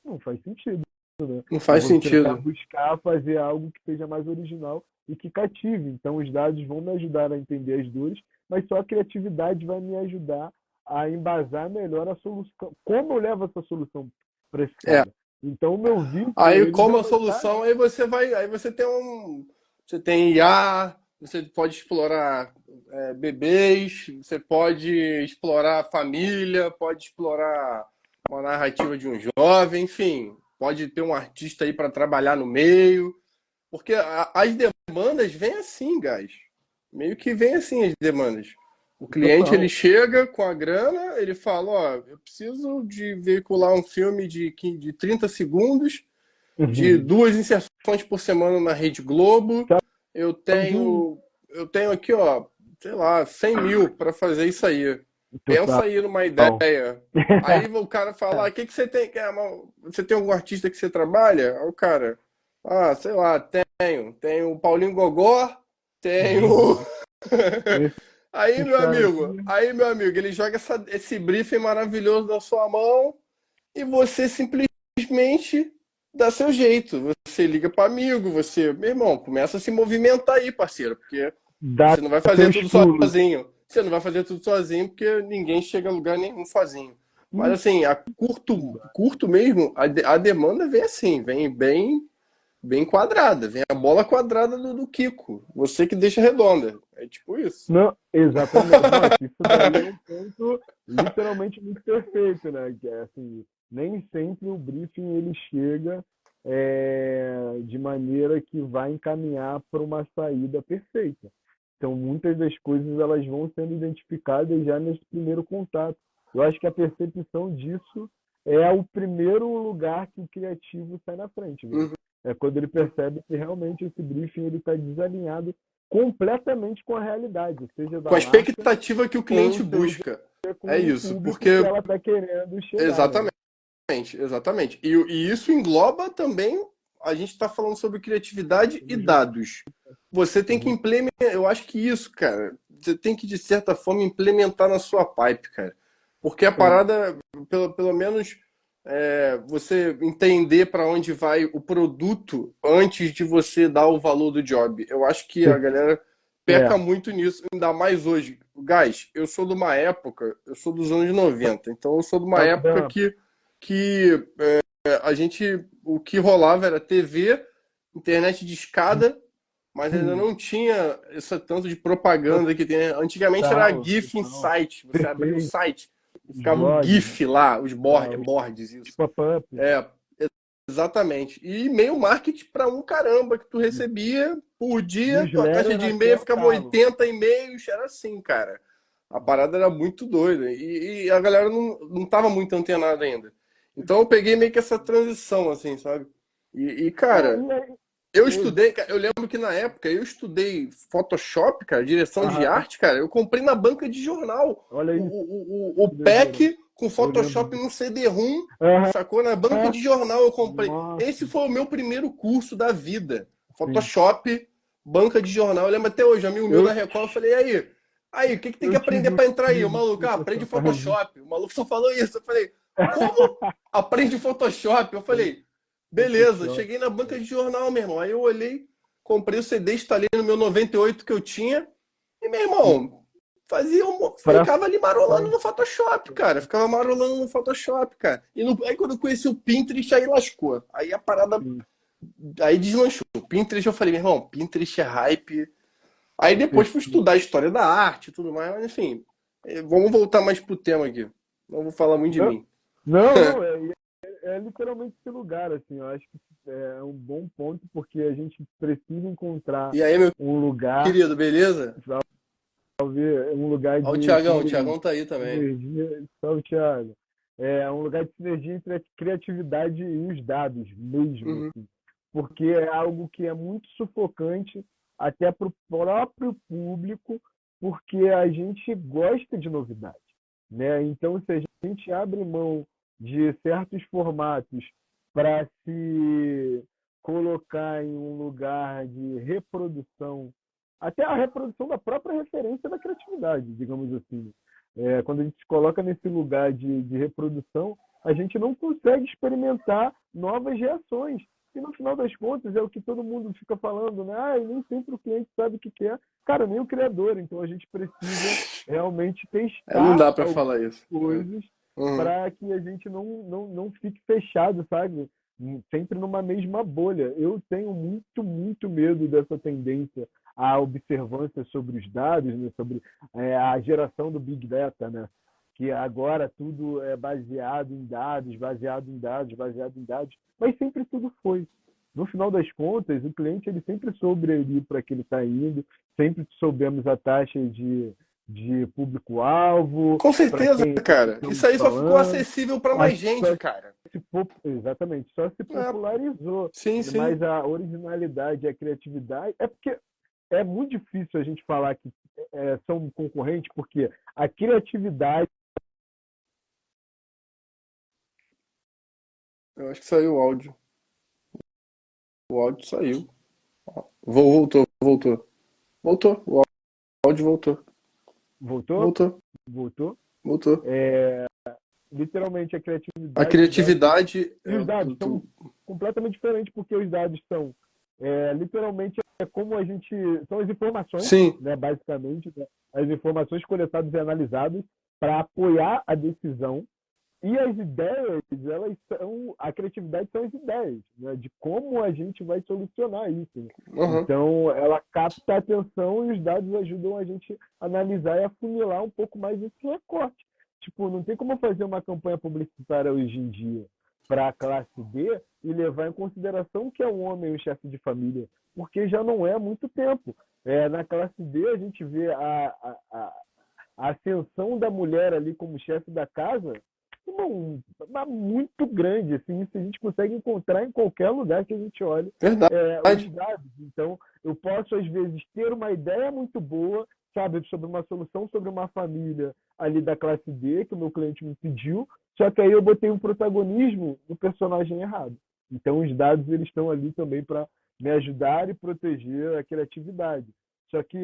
Não faz sentido, né? Não Eu faz vou tentar sentido. buscar fazer algo que seja mais original e que cative. Então, os dados vão me ajudar a entender as dores, mas só a criatividade vai me ajudar a embasar melhor a solução. Como eu levo essa solução para esse É. cara? Então, o meu vídeo, Aí, ele já como a vai estar solução, aí você vai. Aí você tem um. Você tem IA, você pode explorar bebês, você pode explorar a família, pode explorar uma narrativa de um jovem, enfim, pode ter um artista aí para trabalhar no meio. Porque as demandas vêm assim, guys. Meio que vem assim as demandas. O cliente ele total. chega com a grana, ele fala, ó, eu preciso de veicular um filme de 30 segundos, de Uhum. 2 inserções por semana na Rede Globo. Eu Sabe? tenho, eu tenho aqui, ó, sei lá, 100 mil para fazer isso aí. Total. Pensa aí numa ideia. Aí o cara fala, o que que você tem? Você tem algum artista que você trabalha? Aí o cara, sei lá, tenho o Paulinho Gogó, tenho. Caras aqui. Aí, meu amigo, ele joga esse briefing maravilhoso na sua mão e você simplesmente dá seu jeito. Você liga para amigo, meu irmão, começa a se movimentar aí, parceiro, porque Dá você não vai fazer seus tudo pulos. sozinho. Você não vai fazer tudo sozinho, porque ninguém chega a lugar nenhum sozinho. Mas assim, a curto mesmo, a demanda vem assim, vem bem quadrada, vem a bola quadrada do Kiko. Você que deixa redonda. É tipo isso. Não, exatamente. Nossa, isso daí é um ponto literalmente muito perfeito, né? Que é assim, nem sempre o briefing ele chega de maneira que vai encaminhar para uma saída perfeita. Então, muitas das coisas elas vão sendo identificadas já nesse primeiro contato. Eu acho que a percepção disso é o primeiro lugar que o criativo sai na frente, velho. Uhum. É quando ele percebe que realmente esse briefing ele está desalinhado completamente com a realidade, seja Com da a marca expectativa que o ou cliente seja busca. É com o isso, público que porque ela está querendo chegar, né? exatamente, exatamente. E isso engloba também, a gente está falando sobre criatividade e Tamo junto. dados. Você tem que Uhum. implementar, eu acho que isso, cara, você tem que, de certa forma, implementar na sua pipe, cara. Porque a É, parada, pelo menos, você entender para onde vai o produto antes de você dar o valor do job. Eu acho que a perfeito. galera É, peca muito nisso, ainda mais hoje. Guys, eu sou de uma época, eu sou dos anos 90, então eu sou de uma salve, época que a gente, o que rolava era TV, internet de escada, mas ainda não tinha esse tanto de propaganda que tem. Antigamente era total, GIF em total. site. Você abria o Perfeito. site e Os ficava o blogs, GIF lá, os tá, boards, os isso. pop-up, É, exatamente. E e-mail marketing para um caramba que tu recebia por dia, tua caixa newsletter de até e-mail o ficava talo. 80 e-mails, era assim, cara. A parada era muito doida. E a galera não tava muito antenada ainda. Então eu peguei meio que essa transição, assim, sabe? É, Cara, e aí, eu oi. estudei, eu lembro que na época eu estudei Photoshop, cara, direção de Aham, arte, cara. Eu comprei na banca de jornal olha isso, o que doideira. pack com Eu lembro Photoshop disso. no CD-ROM, Aham, sacou? Na banca de jornal eu comprei. nossa, Esse foi o meu primeiro curso da vida. sim. Photoshop, banca de jornal. Eu lembro até hoje, amigo meu da Eu, Record, eu falei, aí, o que que tem que eu aprender tive um para entrar aí? O livro maluco, aprende nessa fase. Photoshop. O maluco só falou isso. Eu falei, como? Aprende Photoshop? Eu falei, beleza, Photoshop. cheguei na banca de jornal, meu irmão. Aí eu olhei, comprei o CD, instalei no meu 98 que eu tinha. E, meu irmão, Pra ficava ali marolando no Photoshop, cara. Ficava marolando no Photoshop, cara. Aí quando eu conheci o Pinterest, aí lascou. Aí a parada, sim, aí deslanchou. Pinterest, eu falei, meu irmão, Pinterest é hype. Aí depois fui estudar a história da arte e tudo mais, mas enfim. Vamos voltar mais pro tema aqui. Não vou falar muito de não, mim. não, é literalmente esse lugar, assim, eu acho que é um bom ponto, porque a gente precisa encontrar E aí, meu um lugar, querido, beleza? um lugar Ó, de O Thiagão tá aí também. sinergia, salve, Thiago. É um lugar de sinergia entre a criatividade e os dados mesmo, Uhum. assim, porque é algo que é muito sufocante até para o próprio público, porque a gente gosta de novidade, né? Então, se a gente abre mão de certos formatos para se colocar em um lugar de reprodução, até a reprodução da própria referência da criatividade, digamos assim. Quando a gente se coloca nesse lugar de reprodução, a gente não consegue experimentar novas reações. E no final das contas, é o que todo mundo fica falando, né? Ah, e nem sempre o cliente sabe o que quer. Cara, nem o criador. Então a gente precisa realmente Não testar dá pra algumas falar isso. coisas Uhum. para que a gente não fique fechado, sabe? Sempre numa mesma bolha. Eu tenho muito, muito medo dessa tendência à observância sobre os dados, né? Sobre a geração do Big Data, né? Que agora tudo é baseado em dados, baseado em dados, baseado em dados, mas sempre tudo foi. No final das contas, o cliente ele sempre soube ali para que ele está indo, sempre soubemos a taxa de público-alvo, Com para certeza, quem cara. estamos Isso aí só ficou falando, acessível pra mas mais gente, só cara. exatamente, só se É, popularizou. sim, sim. Mas a originalidade, a criatividade, é porque é muito difícil a gente falar que são concorrentes, porque a criatividade. Eu acho que saiu o áudio. O áudio saiu. Voltou, voltou. Voltou. O áudio voltou. Voltou? Voltou, Voltou? voltou. Literalmente, a A criatividade, os dados. criatividade. E os dados são completamente diferentes, porque os dados são, literalmente, como a gente. São as informações, Sim. né, basicamente, né, as informações coletadas e analisadas para apoiar a decisão. E as ideias, elas são. A criatividade são as ideias, né, de como a gente vai solucionar isso. Né? Uhum. Então, ela capta a atenção e os dados ajudam a gente a analisar e afunilar um pouco mais esse recorte. Tipo, não tem como fazer uma campanha publicitária hoje em dia para a classe D e levar em consideração que é um homem, um chefe de família, porque já não é há muito tempo. Na classe D, a gente vê a ascensão da mulher ali como chefe da casa uma muito grande. Assim, isso a gente consegue encontrar em qualquer lugar que a gente olhe os Verdade. dados. Então, eu posso, às vezes, ter uma ideia muito boa, sabe, sobre uma solução sobre uma família ali da classe D, que o meu cliente me pediu, só que aí eu botei um protagonismo no personagem errado. Então, os dados eles estão ali também para me ajudar e proteger a criatividade. Só que,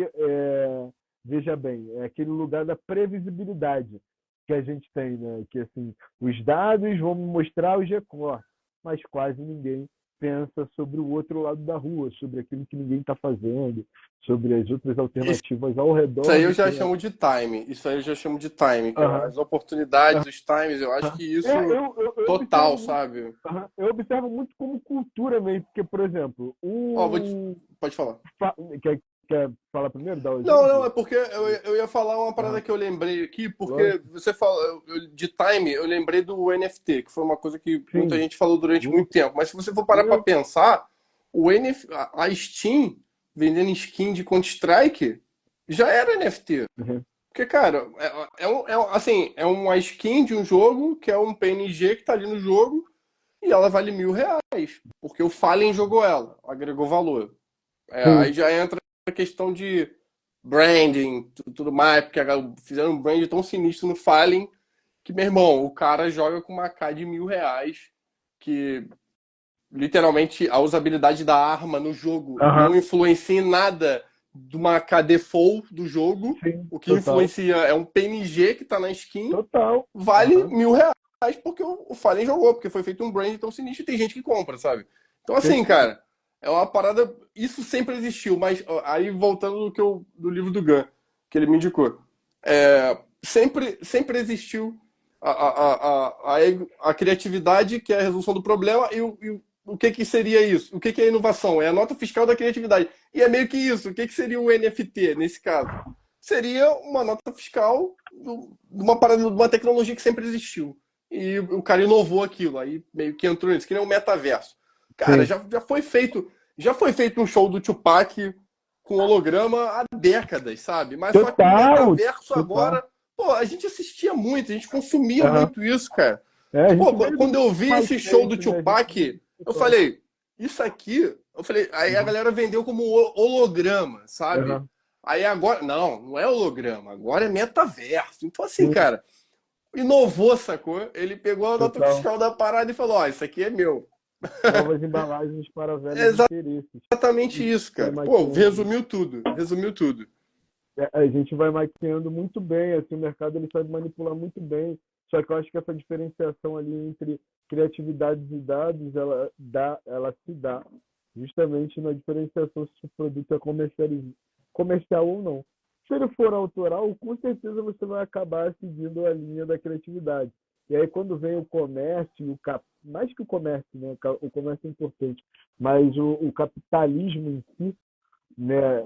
veja bem, é aquele lugar da previsibilidade que a gente tem, né? Que assim, os dados vão mostrar os recortes, mas quase ninguém pensa sobre o outro lado da rua, sobre aquilo que ninguém está fazendo, sobre as outras Isso alternativas ao redor aí eu do já que é. chamo de time. Isso aí eu já chamo de time, que Aham, as oportunidades, aham. os times, eu acho que isso Eu observo total, muito, sabe? eu observo muito como cultura mesmo, porque, por exemplo, Ó, o. pode falar. Quer falar primeiro, dar o Não, exemplo? é porque eu ia falar uma parada Aham, que eu lembrei aqui, porque lógico. você fala de time, eu lembrei do NFT, que foi uma coisa que muita Sim, gente falou durante muito muito. tempo. Mas se você for parar para pensar, a Steam vendendo skin de Counter-Strike já era NFT. Uhum. Porque, cara, assim, é uma skin de um jogo que é um PNG que tá ali no jogo e ela vale R$ 1.000. Porque o Fallen jogou ela, agregou valor. Aí Sim, já entra a questão de branding, tudo mais, porque fizeram um brand tão sinistro no Fallen que, meu irmão, o cara joga com uma K de R$ 1.000, que literalmente a usabilidade da arma no jogo aham, não influencia em nada de uma K default do jogo. sim, O que total. influencia é um PNG que tá na skin, Total. vale Aham, R$ 1.000 porque o Fallen jogou, porque foi feito um brand tão sinistro e tem gente que compra, sabe? Então, assim, perfeito. cara, é uma parada. Isso sempre existiu, mas ó, aí voltando do livro do Gun, que ele me indicou. Sempre existiu a criatividade, que é a resolução do problema, o que, que seria isso? O que, que é inovação? É a nota fiscal da criatividade. E é meio que isso. O que, que seria o NFT nesse caso? Seria uma nota fiscal de uma parada, de uma tecnologia que sempre existiu. E o cara inovou aquilo, aí meio que entrou nisso, que nem o metaverso. Cara, Sim. já foi feito um show do Tupac com holograma há décadas, sabe? Mas só que o Total, metaverso total. agora, pô, a gente assistia muito, a gente consumia Aham. muito isso, cara. É, a Pô, gente veio do quando mundo eu vi mais esse show do recente, né? A gente veio Tupac, do eu TikTok. falei, isso aqui, eu falei, aí a Uhum. galera vendeu como holograma, sabe? Aham. Aí agora, não é holograma, agora é metaverso. Então, assim, Sim, cara, inovou, sacou? Ele pegou a nota total. fiscal da parada e falou: Ó, isso aqui é meu. Novas embalagens para É velhos interesses. exatamente E isso, vai cara. Pô, maquiando. resumiu tudo. Resumiu tudo. A gente vai maquiando muito bem, assim, o mercado ele sabe manipular muito bem. Só que eu acho que essa diferenciação ali entre criatividade e dados, ela se dá justamente na diferenciação se o produto é comercial ou não. Se ele for autoral, com certeza você vai acabar seguindo a linha da criatividade. E aí quando vem o comércio, mais que o comércio, né? O comércio é importante, mas o capitalismo em si, né,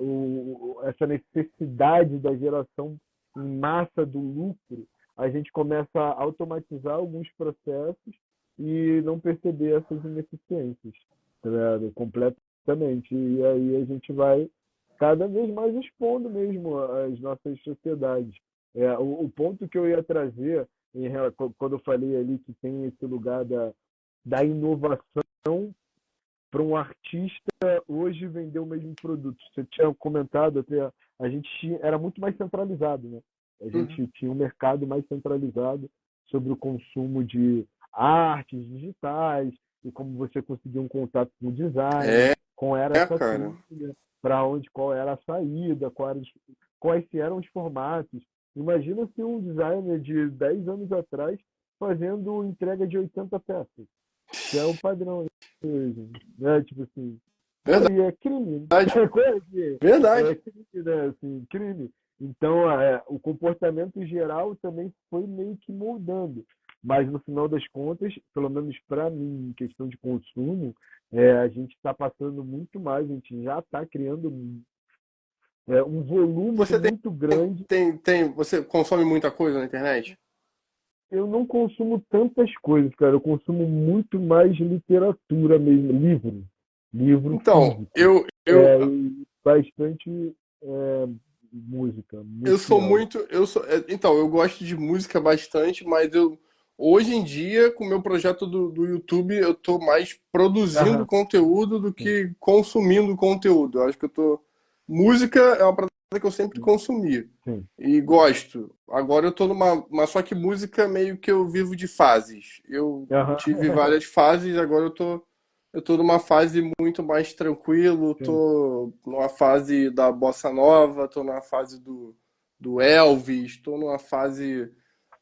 essa necessidade da geração em massa do lucro, a gente começa a automatizar alguns processos e não perceber essas ineficiências, né, completamente. E aí a gente vai cada vez mais expondo mesmo as nossas sociedades. O ponto que eu ia trazer, quando eu falei ali que tem esse lugar da inovação para um artista hoje vender o mesmo produto. Você tinha comentado até, a gente era muito mais centralizado, né? A Uhum. gente tinha um mercado mais centralizado sobre o consumo de artes digitais e como você conseguia um contato com o designer, É, como era essa cara. trilha, para onde, qual era a saída, quais eram os formatos. Imagina se um designer de 10 anos atrás fazendo entrega de 80 peças, que é o padrão hoje, né? Tipo assim, pô, Verdade. e é crime. É coisa que é Verdade. crime, né? Assim, crime. Então, o comportamento geral também foi meio que moldando. Mas, no final das contas, pelo menos para mim, em questão de consumo, a gente está passando muito mais, a gente já está criando um volume Você muito grande. você consome muita coisa na internet? Eu não consumo tantas coisas, cara. Eu consumo muito mais literatura mesmo, livro Então, físico. eu, E bastante música, eu sou musical. muito. Então, eu gosto de música bastante, mas hoje em dia, com o meu projeto do YouTube, eu tô mais produzindo Aham, conteúdo do sim, que consumindo conteúdo. Eu acho que eu tô. Música é uma parada que eu sempre consumi. sim. E gosto. Agora eu tô Mas só que música meio que eu vivo de fases. Eu Aham, tive várias fases, agora eu tô numa fase muito mais tranquilo, sim. tô numa fase da bossa nova, tô numa fase do Elvis, tô numa fase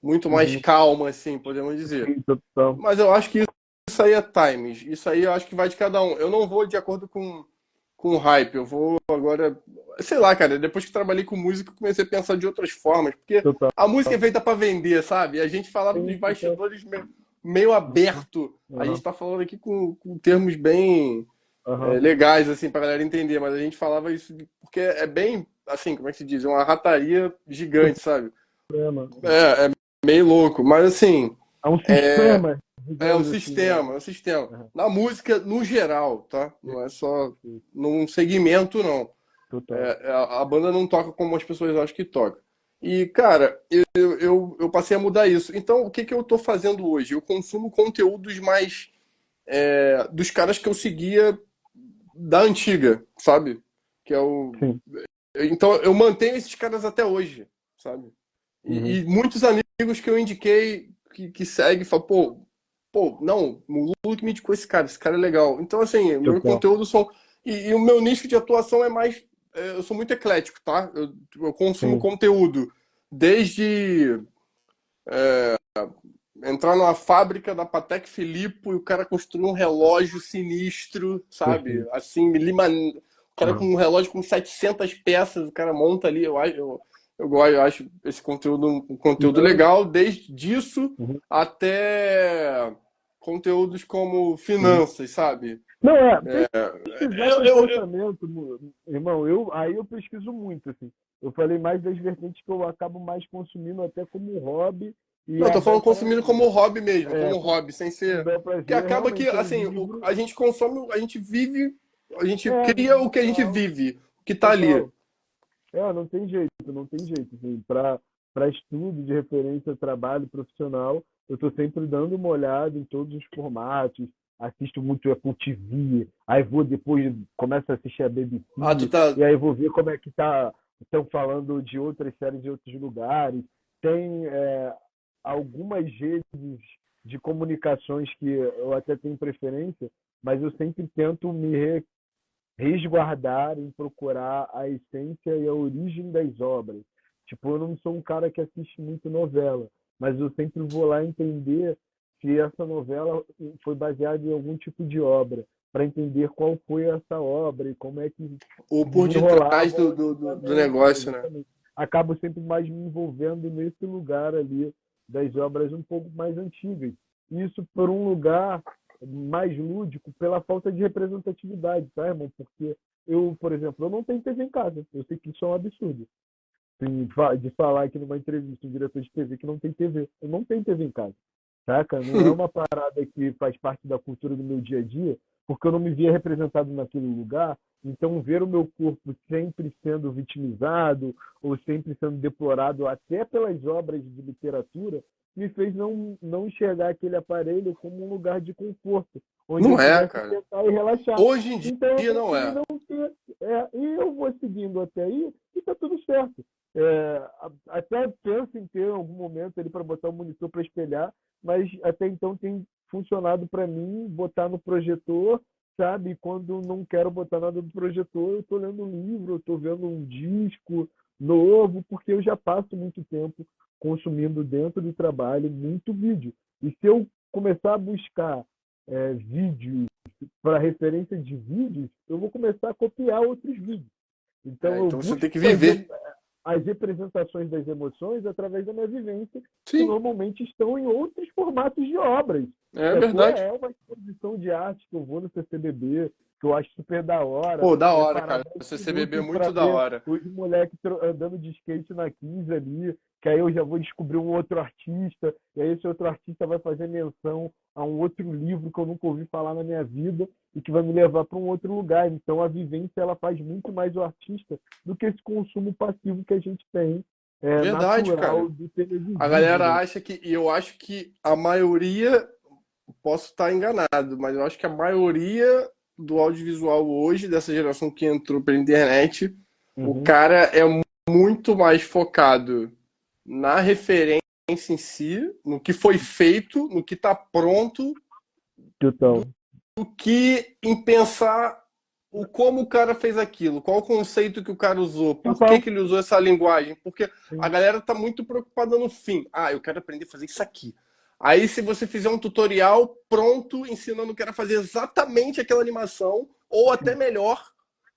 muito mais Uhum, calma, assim, podemos dizer. sim, total. Mas eu acho que isso aí é times. Isso aí eu acho que vai de cada um. Eu não vou de acordo com o hype. Eu vou agora. Sei lá, cara. Depois que trabalhei com música, eu comecei a pensar de outras formas. Porque Total. a música é feita para vender, sabe? A gente falava dos Sim, total. bastidores meio aberto. A gente Aham, tá falando aqui com termos bem aham. legais, assim, pra galera entender. Mas a gente falava isso porque é bem, assim, como é que se diz? É uma rataria gigante, sabe? Problema. É meio louco. Mas assim. É um É, sistema, é um digamos assim, né? sistema, é um sistema. Aham, Na música, no geral, tá? Não é só perfeito. num segmento, não. Total. A banda não toca como as pessoas acham que toca. E, cara, eu passei a mudar isso. Então, o que que eu tô fazendo hoje? Eu consumo conteúdos mais dos caras que eu seguia da antiga, sabe? Que é o. Sim. Então, eu mantenho esses caras até hoje, sabe? E, Uhum. e muitos amigos que eu indiquei que seguem, falam, não, o Luke me indicou esse cara é legal. Então, assim, o meu Total. conteúdo são. E o meu nicho de atuação é mais. Eu sou muito eclético, tá? Eu consumo Sim. conteúdo desde entrar numa fábrica da Patek Philippe e o cara construir um relógio sinistro, sabe? Perfeito. Assim, o cara com Uhum. um relógio com 700 peças, o cara monta ali, eu gosto, eu acho esse conteúdo um conteúdo Não. legal, desde disso Uhum. até conteúdos como Sim. finanças, sabe? Não, pesquisar Eu, com eu, eu- pensamento, irmão, aí eu pesquiso muito, assim. Eu falei mais das vertentes que eu acabo mais consumindo até como hobby e não, eu tô falando até consumindo como hobby mesmo, como como hobby, sem um ser. bel Porque prazer, acaba que, realmente é assim, livro. a gente consome, a gente vive, a gente No cria o que a gente visual, vive, o que tá ali. total. Não tem jeito, não tem jeito. Assim, para estudo de referência, trabalho profissional, eu estou sempre dando uma olhada em todos os formatos, assisto muito Apple TV, aí vou depois, começo a assistir a Ah, tu BBC, tá. e aí vou ver como é que estão falando de outras séries de outros lugares. Tem algumas redes de comunicações que eu até tenho preferência, mas eu sempre tento resguardar em procurar a essência e a origem das obras. Tipo, eu não sou um cara que assiste muito novela, mas eu sempre vou lá entender se essa novela foi baseada em algum tipo de obra, para entender qual foi essa obra e como é que O por detrás desenrolavam do antigamente. negócio, né? Exatamente. Acabo sempre mais me envolvendo nesse lugar ali das obras um pouco mais antigas. Isso por um lugar mais lúdico pela falta de representatividade, tá, irmão? Porque eu, por exemplo, eu não tenho TV em casa. Eu sei que isso é um absurdo. Assim, de falar aqui numa entrevista um diretor de TV que não tem TV. Eu não tenho TV em casa, saca? Não é uma parada que faz parte da cultura do meu dia a dia, porque eu não me via representado naquele lugar. Então, ver o meu corpo sempre sendo vitimizado ou sempre sendo deplorado até pelas obras de literatura me fez não enxergar aquele aparelho como um lugar de conforto, onde eu Não é, pudesse cara. sentar e relaxar. Hoje em Então, eu dia não preferi é. não ter. E eu vou seguindo até aí e tá tudo certo. Até penso em ter algum momento ali para botar o monitor para espelhar, mas até então tem funcionado para mim botar no projetor, sabe? Quando não quero botar nada no projetor, eu estou lendo um livro, eu estou vendo um disco novo, porque eu já passo muito tempo consumindo dentro do trabalho muito vídeo. E se eu começar a buscar vídeos para referência de vídeos, eu vou começar a copiar outros vídeos. Então eu Então você busco tem que fazer viver. as representações das emoções através da minha vivência, que Sim, normalmente estão em outros formatos de obras. é verdade. É uma exposição de arte que eu vou no CCBB, que eu acho super da hora, Pô, da hora, parar cara. 10 O CCBB é minutos para muito da ver hora. os moleques andando de skate na 15 ali, que aí eu já vou descobrir um outro artista, e aí esse outro artista vai fazer menção a um outro livro que eu nunca ouvi falar na minha vida e que vai me levar para um outro lugar. Então a vivência ela faz muito mais o artista do que esse consumo passivo que a gente tem Verdade, natural cara. do A televisivo, galera né? acha que, e eu acho que a maioria, posso estar enganado, mas eu acho que a maioria do audiovisual hoje, dessa geração que entrou pela internet, o Uhum. cara é muito mais focado na referência em si, no que foi feito, no que está pronto, Total. do que em pensar o como o cara fez aquilo, qual o conceito que o cara usou, por que, Total. que ele usou essa linguagem, porque a Sim. galera tá muito preocupada no fim. Ah, eu quero aprender a fazer isso aqui. Aí, se você fizer um tutorial pronto, ensinando o cara a fazer exatamente aquela animação, ou até melhor,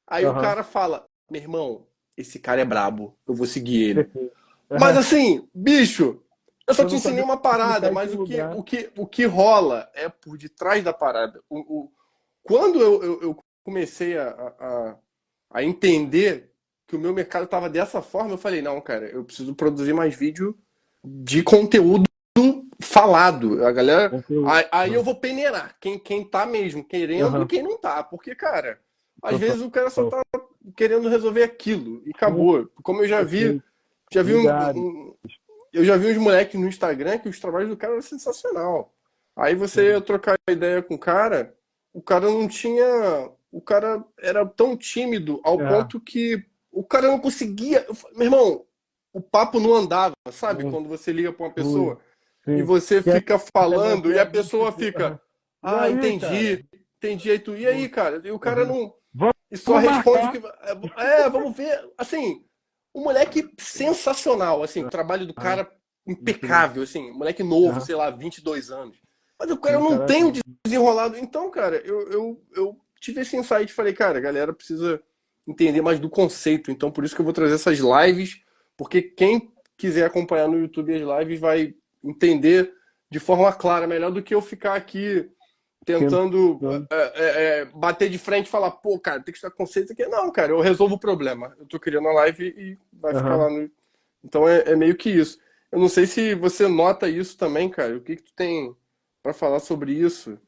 aí o Aham. cara fala: meu irmão, esse cara é brabo, eu vou seguir ele. Perfeito. Mas assim, bicho, eu só Você te não ensinei sabe uma parada, explicar esse mas lugar. o que rola é por detrás da parada. Quando eu comecei a entender que o meu mercado estava dessa forma, eu falei, não, cara, eu preciso produzir mais vídeo de conteúdo falado. A galera. Conteúdo. Aí eu vou peneirar quem tá mesmo querendo e Aham. quem não tá. Porque, cara, às Total. vezes o cara só tá querendo resolver aquilo e Sim, acabou. Como eu já vi perfeito. Já vi Obrigado. eu já vi uns moleques no Instagram que os trabalhos do cara eram sensacional. Aí você ia Sim. trocar ideia com o cara não tinha. O cara era tão tímido ao É, ponto que o cara não conseguia. Meu irmão, o papo não andava, sabe? sim, Quando você liga pra uma fui, pessoa e sim. você Que é fica falando e a demasiado, pessoa tipo, fica. e Ah, aí, cara? entendi, entendi. Aí tu, e aí, cara? E o cara Uhum. não. E só Vamos responde marcar. que. Vamos ver. Assim, o moleque sensacional, assim, o trabalho do Ah, cara incrível. impecável, assim, moleque novo, Aham. sei lá, 22 anos. Mas o cara Sim, não tem caraca. um desenrolado. Então, cara, eu tive esse insight e falei, cara, a galera precisa entender mais do conceito. Então, por isso que eu vou trazer essas lives, porque quem quiser acompanhar no YouTube as lives vai entender de forma clara, melhor do que eu ficar aqui tentando Tentando. bater de frente e falar, pô, cara, tem que estudar conceito aqui. Não, cara, eu resolvo o problema. Eu tô criando a live e vai ficar lá Aham. no. Então é meio que isso. Eu não sei se você nota isso também, cara. O que que tu tem pra falar sobre isso?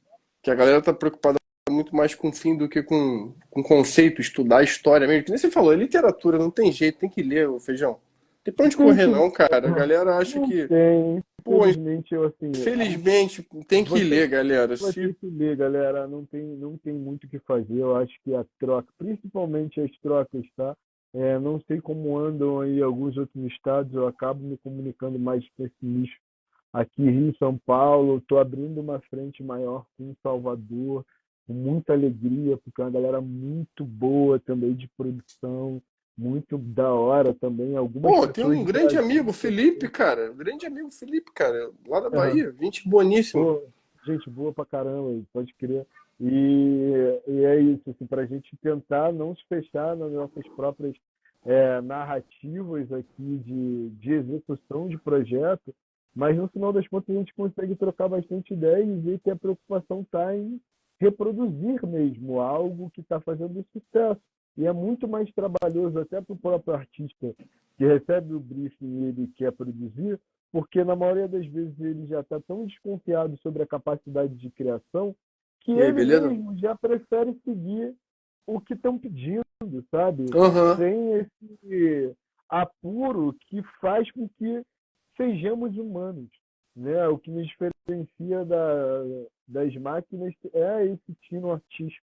Que a galera tá preocupada muito mais com o fim do que com conceito, estudar história mesmo. Que nem você falou, é literatura, não tem jeito, tem que ler, o feijão. Não tem pra onde Tem correr, que. não, cara. A galera acha Não que, tem. pô, Infelizmente, eu assim. infelizmente, tem que Você ler, galera. vai Se ter que ler, galera. Não tem muito o que fazer. Eu acho que a troca, principalmente as trocas, tá? Não sei como andam aí alguns outros estados. Eu acabo me comunicando mais com esse nicho. Aqui, Rio, São Paulo, estou abrindo uma frente maior com Salvador, com muita alegria, porque é uma galera muito boa também de produção, muito da hora também. Algumas Pô, tem pessoas um de grande Brasília amigo, Felipe, também. cara. Um grande amigo, Felipe, cara. Lá da Aham. Bahia. Gente boníssima. Pô, gente boa pra caramba, pode crer. E é isso, assim, para a gente tentar não se fechar nas nossas próprias narrativas aqui de execução de projeto, mas no final das contas a gente consegue trocar bastante ideia e ver que a preocupação está em reproduzir mesmo algo que está fazendo sucesso. E é muito mais trabalhoso até para o próprio artista que recebe o briefing e ele quer produzir, porque na maioria das vezes ele já está tão desconfiado sobre a capacidade de criação que E aí, ele beleza? mesmo já prefere seguir o que estão pedindo, sabe? Aham. Sem esse apuro que faz com que sejamos humanos, né? O que nos diferencia das máquinas é esse tino artístico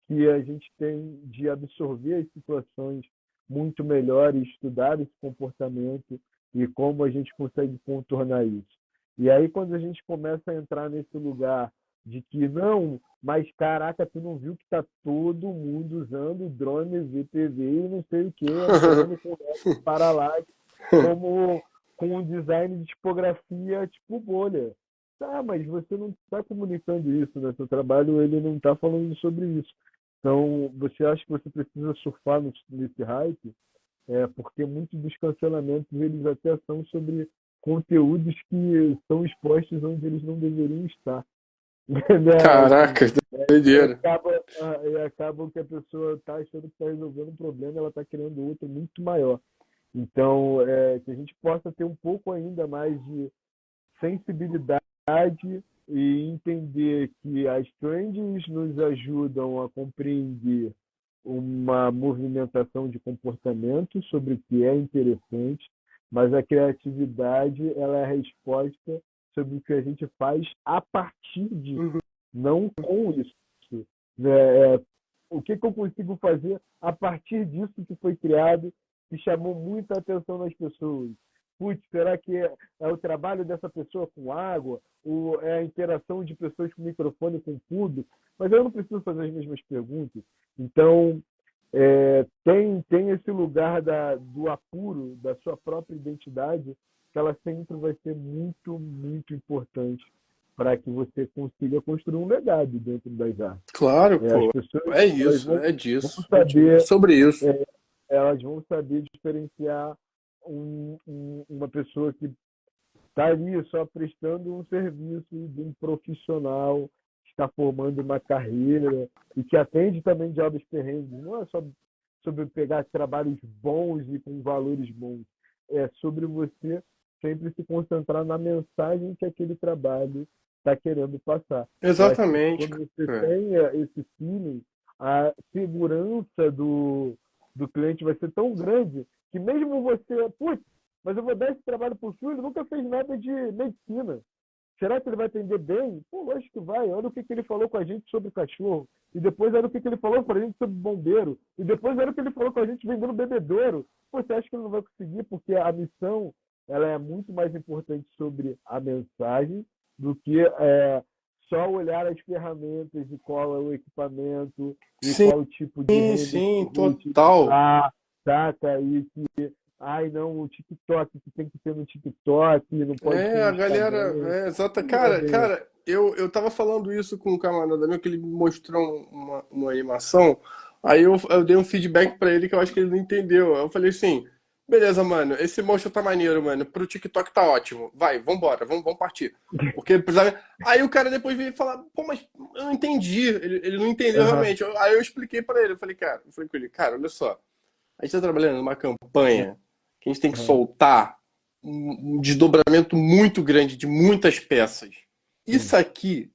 que a gente tem de absorver as situações muito melhor e estudar esse comportamento e como a gente consegue contornar isso. E aí, quando a gente começa a entrar nesse lugar de que não, mas caraca, tu não viu que tá todo mundo usando drone VTV e não sei o que, entrando com paralaxe, como com um design de tipografia tipo bolha. Tá, mas você não está comunicando isso, né? Seu trabalho ele não está falando sobre isso. Então, você acha que você precisa surfar nesse hype? Porque muitos dos cancelamentos eles até são sobre conteúdos que são expostos onde eles não deveriam estar. Né? Assim, Caraca, doideira. acabam que a pessoa está achando que está resolvendo um problema, ela está criando outro muito maior. Então, que a gente possa ter um pouco ainda mais de sensibilidade e entender que as trends nos ajudam a compreender uma movimentação de comportamento sobre o que é interessante, mas a criatividade ela é a resposta sobre o que a gente faz a partir disso, Uhum. não com isso. Né? O que eu consigo fazer a partir disso que foi criado, que chamou muita atenção das pessoas? Putz, será que é o trabalho dessa pessoa com água? Ou é a interação de pessoas com microfone com público? Mas eu não preciso fazer as mesmas perguntas. Então, tem esse lugar do apuro, da sua própria identidade, que ela sempre vai ser muito, muito importante para que você consiga construir um legado dentro das artes. Claro, As pô. pessoas É elas isso, é vão disso. É saber sobre isso. é, elas vão saber diferenciar uma pessoa que está ali só prestando um serviço de um profissional que está formando uma carreira e que atende também jobs perrengues. Não é só sobre pegar trabalhos bons e com valores bons. É sobre você sempre se concentrar na mensagem que aquele trabalho está querendo passar. Eu acho que Exatamente, quando você cara. tem esse feeling, a segurança do cliente vai ser tão grande que mesmo você, putz, mas eu vou dar esse trabalho pro filho, ele nunca fez nada de medicina. Será que ele vai atender bem? Pô, lógico que vai. Olha o que ele falou com a gente sobre cachorro. E depois olha o que ele falou pra gente sobre bombeiro. E depois olha o que ele falou com a gente vendendo bebedouro. Pô, você acha que ele não vai conseguir? Porque a missão, ela é muito mais importante sobre a mensagem do que só olhar as ferramentas e qual é o equipamento e Sim, qual o tipo de rede que sim, eu vou total. utilizar, saca? E que, ai não, o TikTok, que tem que ser no TikTok, não pode ser É, no a galera, Instagram. exata. Não é bem assim. Cara, eu tava falando isso com um camarada meu que ele me mostrou uma animação, aí eu dei um feedback pra ele que eu acho que ele não entendeu. Eu falei assim, beleza, mano, esse motion tá maneiro, mano, pro TikTok tá ótimo, vai, vambora, vamos partir. Porque precisava. Aí o cara depois veio falar, pô, mas eu não entendi, ele não entendeu Aham, realmente. Aí eu expliquei pra ele, eu falei com ele, cara, olha só. A gente está trabalhando numa campanha que a gente tem que aham, soltar um desdobramento muito grande de muitas peças. sim. Isso aqui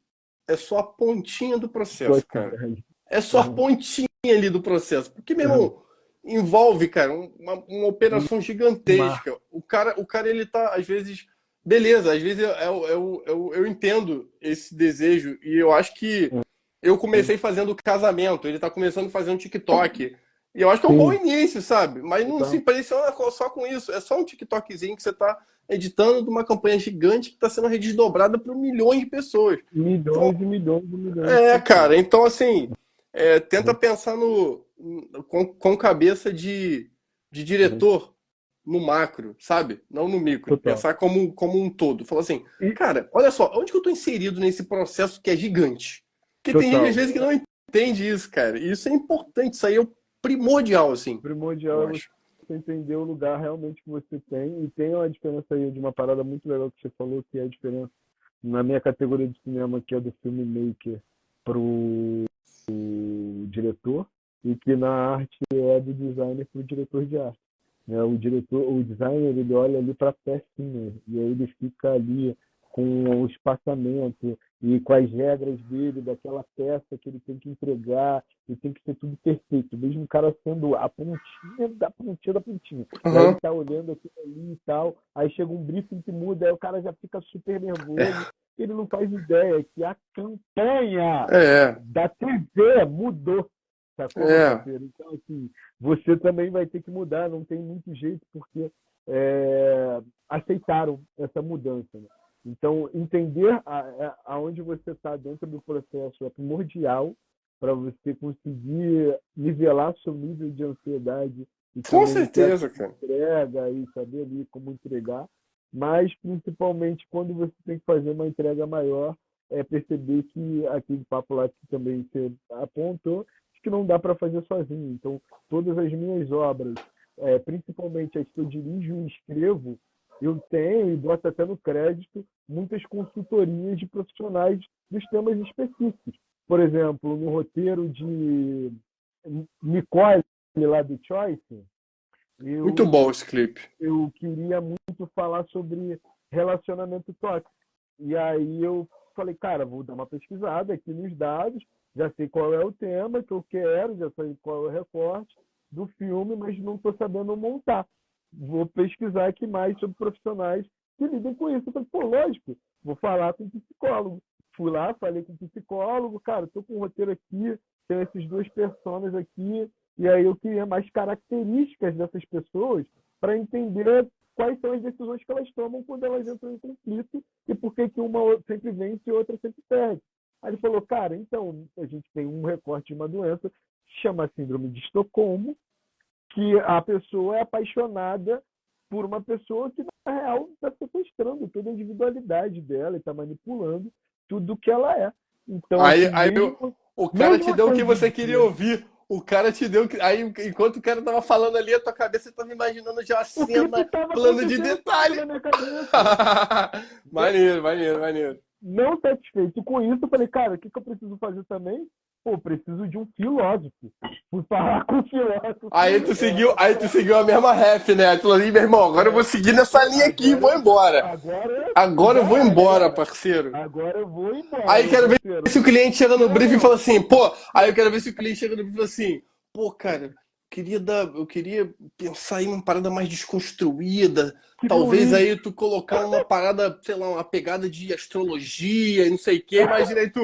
é só a pontinha do Só processo, esse cara. grande. É só a Aham, pontinha ali do processo. Porque, meu aham. irmão, envolve, cara, uma Um operação mar. gigantesca. O cara, ele tá, às vezes. Beleza, às vezes eu entendo esse desejo e eu acho que eu comecei fazendo casamento, ele tá começando fazendo TikTok. E eu acho que é um bom Sim, início, sabe? Mas não se então, impressiona só com isso. É só um TikTokzinho que você tá editando de uma campanha gigante que está sendo desdobrada para milhões de pessoas. Então, milhões e milhões e milhões de pessoas. cara, então assim, tenta Aham, pensar com cabeça de aham. diretor no macro, sabe? Não no micro. Total. Pensar como um todo. Fala assim, E, cara, olha só, onde que eu estou inserido nesse processo que é gigante? Porque tem gente às total. vezes que não entende isso, cara. E isso é importante, isso aí é o primordial, assim, Primordial eu é acho. você entender o lugar realmente que você tem. E tem uma diferença aí de uma parada muito legal que você falou, que é a diferença na minha categoria de cinema, que é do filmmaker pro diretor, e que na arte é do designer pro diretor de arte. Né? O designer, ele olha ali para a pecinha, e aí ele fica ali com o espaçamento e com as regras dele, daquela peça que ele tem que entregar, e tem que ser tudo perfeito, mesmo o cara sendo a pontinha da pontinha da pontinha. E aí ele Aham. tá olhando aquilo ali e tal, aí chega um briefing que muda, aí o cara já fica super nervoso, ele não faz ideia que a campanha É, da TV mudou, sacou, meu é. parceiro? Então, assim, você também vai ter que mudar, não tem muito jeito, porque aceitaram essa mudança. Né? Então, entender aonde você está dentro do processo é primordial para você conseguir nivelar seu nível de ansiedade e Com também ter a certeza, cara. entrega e saber ali como entregar, mas principalmente quando você tem que fazer uma entrega maior, é perceber que aquele papo lá que também você apontou, que não dá para fazer sozinho. Então, todas as minhas obras, principalmente as que eu dirijo e escrevo, eu tenho e boto até no crédito muitas consultorias de profissionais dos temas específicos. Por exemplo, no roteiro de Nicole, lá do Choice, Muito eu bom esse clipe. eu queria muito falar sobre relacionamento tóxico. E aí eu falei, cara, vou dar uma pesquisada aqui nos dados, já sei qual é o tema que eu quero, já sei qual é o recorte do filme, mas não estou sabendo montar. Vou pesquisar aqui mais sobre profissionais que lidam com isso. Eu falei, pô, lógico, vou falar com um psicólogo. Fui lá, falei com um psicólogo, cara, estou com um roteiro aqui, tenho esses dois personagens aqui, e aí eu queria mais características dessas pessoas para entender quais são as decisões que elas tomam quando elas entram em conflito e por que uma sempre vence e outra sempre perde. Aí ele falou, cara, então a gente tem um recorte de uma doença que chama Síndrome de Estocolmo, que a pessoa é apaixonada por uma pessoa que, na real, está sequestrando toda a individualidade dela e está manipulando tudo que ela é. Então, Aí, assim, aí o cara te mesmo deu o que hoje você em queria dia, ouvir. O cara te deu. Aí, enquanto o cara tava falando ali, a tua cabeça tava imaginando já a o clipe cena, estava plano de acontecendo tudo detalhe. na minha cabeça. Maneiro, maneiro, maneiro. Não satisfeito com isso, eu falei, cara, o que eu preciso fazer também? Pô, preciso de um filósofo. Fui falar com um filósofo. Aí tu seguiu a mesma ref, né? Tu falou assim, meu irmão, agora eu vou seguir nessa linha aqui e vou embora. Agora Agora eu já vou embora, era. parceiro. Agora eu vou embora, Aí meu quero ver parceiro. se o cliente chega no briefing e Não, fala assim, pô. Aí eu quero ver se o cliente chega no briefing e fala assim, pô, cara, eu queria pensar em uma parada mais desconstruída. Tipo um Talvez livro. aí tu colocar uma parada, sei lá, uma pegada de astrologia e não sei o quê. Imagina aí tu,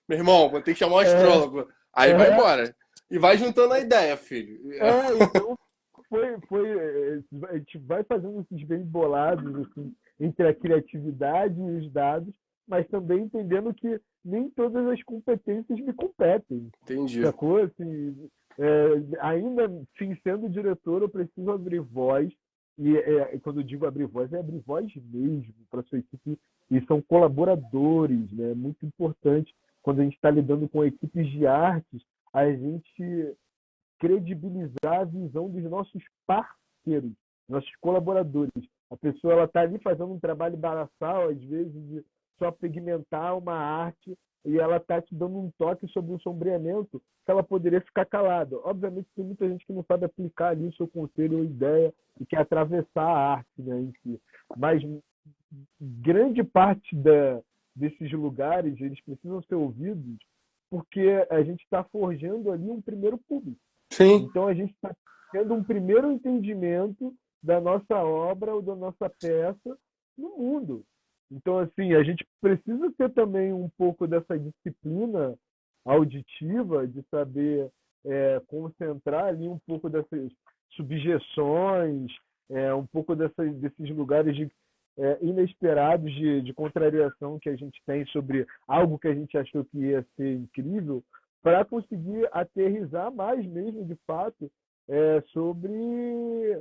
meu irmão, vou ter que chamar um É, astrólogo. Aí vai é, embora. E vai juntando a ideia, filho. então a gente vai fazendo esses bem bolados assim, entre a criatividade e os dados, mas também entendendo que nem todas as competências me competem, Entendi. sacou? Assim, ainda sim, sendo diretor, eu preciso abrir voz, e quando eu digo abrir voz mesmo para sua equipe, e são colaboradores, né? É muito importante quando a gente está lidando com equipes de artes, a gente credibilizar a visão dos nossos parceiros, nossos colaboradores. A pessoa ela está ali fazendo um trabalho braçal, às vezes, de só pigmentar uma arte e ela está te dando um toque sobre um sombreamento que ela poderia ficar calada. Obviamente tem muita gente que não sabe aplicar ali o seu conselho ou ideia e quer atravessar a arte, né, em si. Mas grande parte desses lugares eles precisam ser ouvidos porque a gente está forjando ali um primeiro público. Sim. Então a gente está tendo um primeiro entendimento da nossa obra ou da nossa peça no mundo. Então, assim, a gente precisa ter também um pouco dessa disciplina auditiva, de saber concentrar ali um pouco dessas subjeções, um pouco desses lugares inesperados de contrariação que a gente tem sobre algo que a gente achou que ia ser incrível, para conseguir aterrizar mais mesmo, de fato, sobre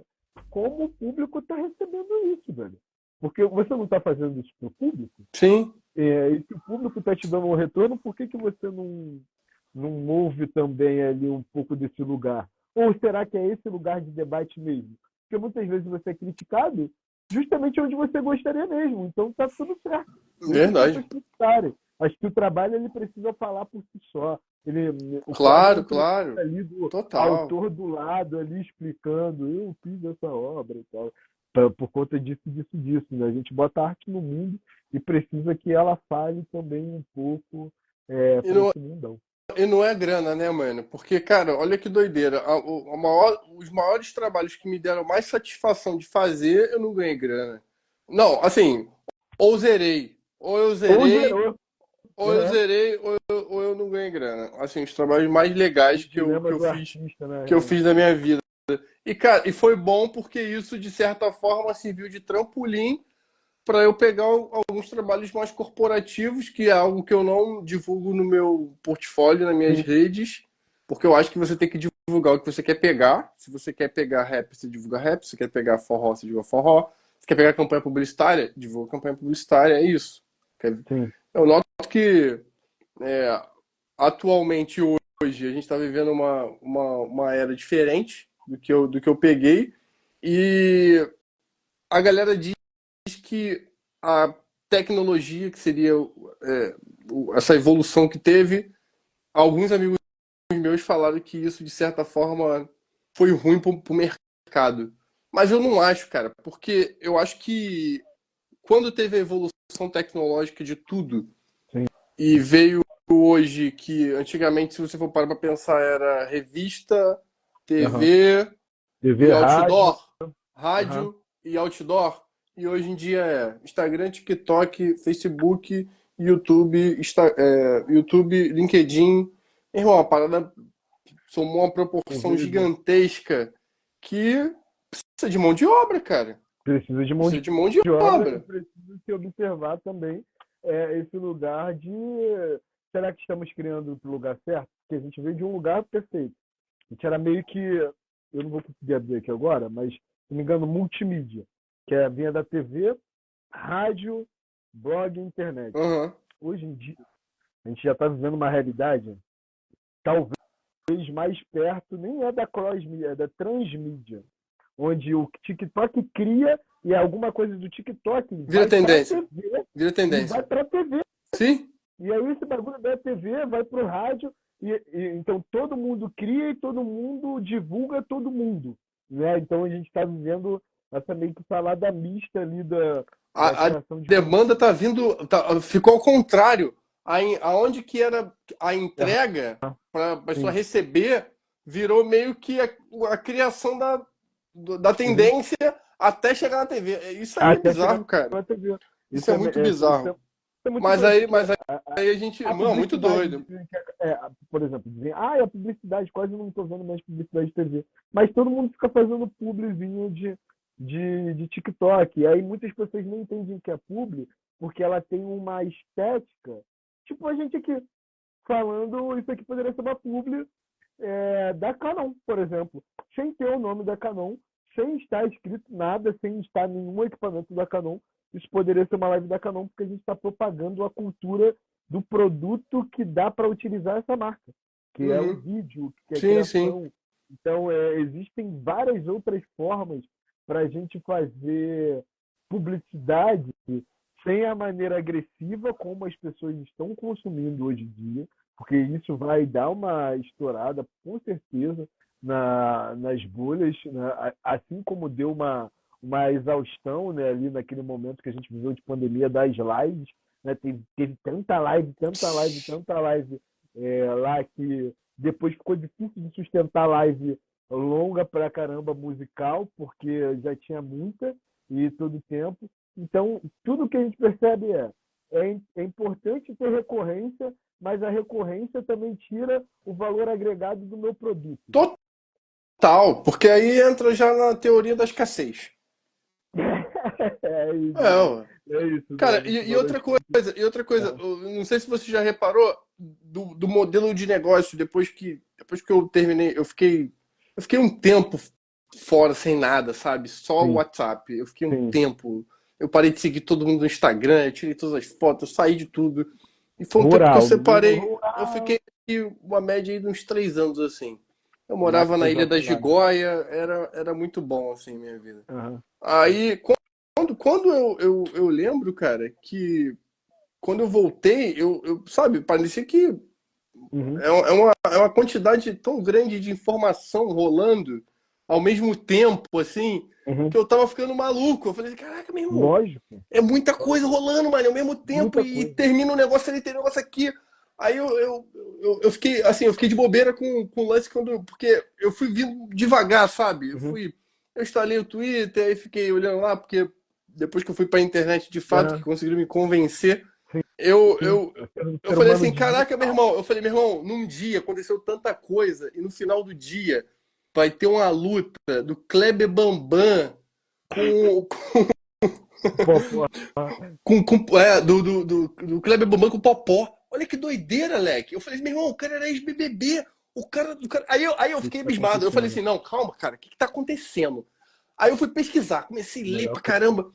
como o público está recebendo isso, velho. Porque você não está fazendo isso para o público, Sim. e se o público está te dando um retorno, por que você não ouve também ali um pouco desse lugar? Ou será que é esse lugar de debate mesmo? Porque muitas vezes você é criticado justamente onde você gostaria mesmo. Então está tudo certo. Deixa as Verdade. pessoas criticarem. Acho que o trabalho ele precisa falar por si só. O quadro Claro, não precisa claro. ali do Total. autor do lado ali explicando, eu fiz essa obra e tal. Por conta disso, disso, disso. Né? A gente bota arte no mundo e precisa que ela fale também um pouco E para não, esse mundão. e não é grana, né, mano? Porque, cara, olha que doideira. Os maiores trabalhos que me deram mais satisfação de fazer, eu não ganhei grana. Não, assim, ou zerei. Ou eu Ou zerei, gerou, ou eu né? zerei, ou eu não ganhei grana. Assim, os trabalhos mais O legais dilema do artista, que eu né? fiz na minha vida. E, cara, e foi bom porque isso, de certa forma, serviu de trampolim para eu pegar alguns trabalhos mais corporativos, que é algo que eu não divulgo no meu portfólio, nas minhas Sim, redes, porque eu acho que você tem que divulgar o que você quer pegar. Se você quer pegar rap, você divulga rap. Se você quer pegar forró, você divulga forró. Se quer pegar campanha publicitária, divulga campanha publicitária. É isso. sim. Eu noto que é, atualmente, hoje, a gente está vivendo uma era diferente do que eu peguei. E a galera diz que a tecnologia, que seria essa evolução que teve, alguns amigos meus falaram que isso, de certa forma, foi ruim para o mercado. Mas eu não acho, cara, porque eu acho que quando teve a evolução tecnológica de tudo Sim. e veio hoje que antigamente, se você for parar para pensar, era revista, Aham. TV e TV, rádio. outdoor, Aham. rádio e outdoor. E hoje em dia é Instagram, TikTok, Facebook, YouTube, YouTube, LinkedIn. Irmão, a parada somou uma proporção Pulverizou. gigantesca que precisa de mão de obra, cara. Precisa de mão Precisa de de mão de obra e obra. precisa se observar também esse lugar de será que estamos criando o lugar certo? Porque a gente veio de um lugar perfeito. A gente era meio que, eu não vou conseguir abrir aqui agora, mas, se não me engano, multimídia, que vinha da TV, rádio, blog e internet. Uhum. Hoje em dia, a gente já está vivendo uma realidade, talvez mais perto, nem é da cross-mídia, é da transmídia, onde o TikTok cria e alguma coisa do TikTok Vira vai para a tendência. TV Vira e vai tendência. para a TV. Sim? E aí esse bagulho da TV vai para o rádio então todo mundo cria e todo mundo divulga todo mundo, né? Então a gente está vivendo essa meio que salada mista ali da A criação de demanda conteúdo. tá vindo, ficou ao contrário. Aonde que era a Aham, entrega para a pessoa sim, receber, virou meio que a criação da Uhum. tendência até chegar na TV. Isso aí é Até chegar bizarro, cara. na TV. Isso Isso é é, muito isso bizarro. é muito Mas doido, aí, porque mas aí a gente. a Mano, muito publicidade, doido. por exemplo, dizem, a publicidade, quase não estou vendo mais publicidade de TV. Mas todo mundo fica fazendo publizinho de TikTok. E aí muitas pessoas não entendem o que é publi, porque ela tem uma estética. Tipo a gente aqui, falando, isso aqui poderia ser uma publi da Canon, por exemplo. Sem ter o nome da Canon, sem estar escrito nada, sem estar nenhum equipamento da Canon. Isso poderia ser uma live da Canon, porque a gente está propagando a cultura do produto que dá para utilizar essa marca, que é o Uhum. vídeo, que é a Sim, sim. criação. Então, existem várias outras formas para a gente fazer publicidade sem a maneira agressiva como as pessoas estão consumindo hoje em dia, porque isso vai dar uma estourada, com certeza, nas bolhas, né? Assim como deu uma exaustão, né, ali naquele momento que a gente viveu de pandemia das lives, né? Teve tanta live, tanta live, tanta live lá que depois ficou difícil de sustentar live longa pra caramba musical, porque já tinha muita e todo tempo. Então, tudo que a gente percebe é importante ter recorrência, mas a recorrência também tira o valor agregado do meu produto. Total. Porque aí entra já na teoria da escassez. É isso, É, né? ué. É isso, né? Cara, Você e falou outra isso. coisa, eu não sei se você já reparou do modelo de negócio depois que eu terminei, eu fiquei um tempo fora sem nada, sabe? Só o Sim, WhatsApp. Eu fiquei um sim. tempo, eu parei de seguir todo mundo no Instagram, eu tirei todas as fotos, eu saí de tudo. E foi um tempo que eu Rural, menino separei, eu rural. fiquei uma média aí de uns 3 anos assim. Eu Mais morava na Ilha da aflorado. Gigóia, era muito bom assim minha vida. Aham. Aí quando eu lembro, cara, que quando eu voltei, sabe, parecia que Uhum. é uma quantidade tão grande de informação rolando ao mesmo tempo, assim, Uhum. que eu tava ficando maluco. Eu falei, caraca, meu irmão, Lógico. é muita coisa Lógico. rolando, mano, ao mesmo tempo, Muita e coisa. termina um negócio ali, tem um negócio aqui. Aí eu fiquei, assim, eu fiquei de bobeira com o lance porque eu fui vindo devagar, sabe? Uhum. Eu instalei o Twitter, aí fiquei olhando lá, porque depois que eu fui pra internet de fato, que Aham. conseguiram me convencer, Sim, eu, sim. eu, Ser um eu ser falei humano assim, caraca, meu digital. irmão, num dia aconteceu tanta coisa, e no final do dia vai ter uma luta do Kleber Bambam com, Pô, pô. do Kleber Bambam com o Popó. Olha que doideira, Leque. Eu falei, meu irmão, o cara era ex-BBB. O cara. Aí eu O que fiquei está abismado. Eu falei acontecendo? assim, não, calma, cara, o que tá acontecendo? Aí eu fui pesquisar, comecei a ler Melhor pra caramba.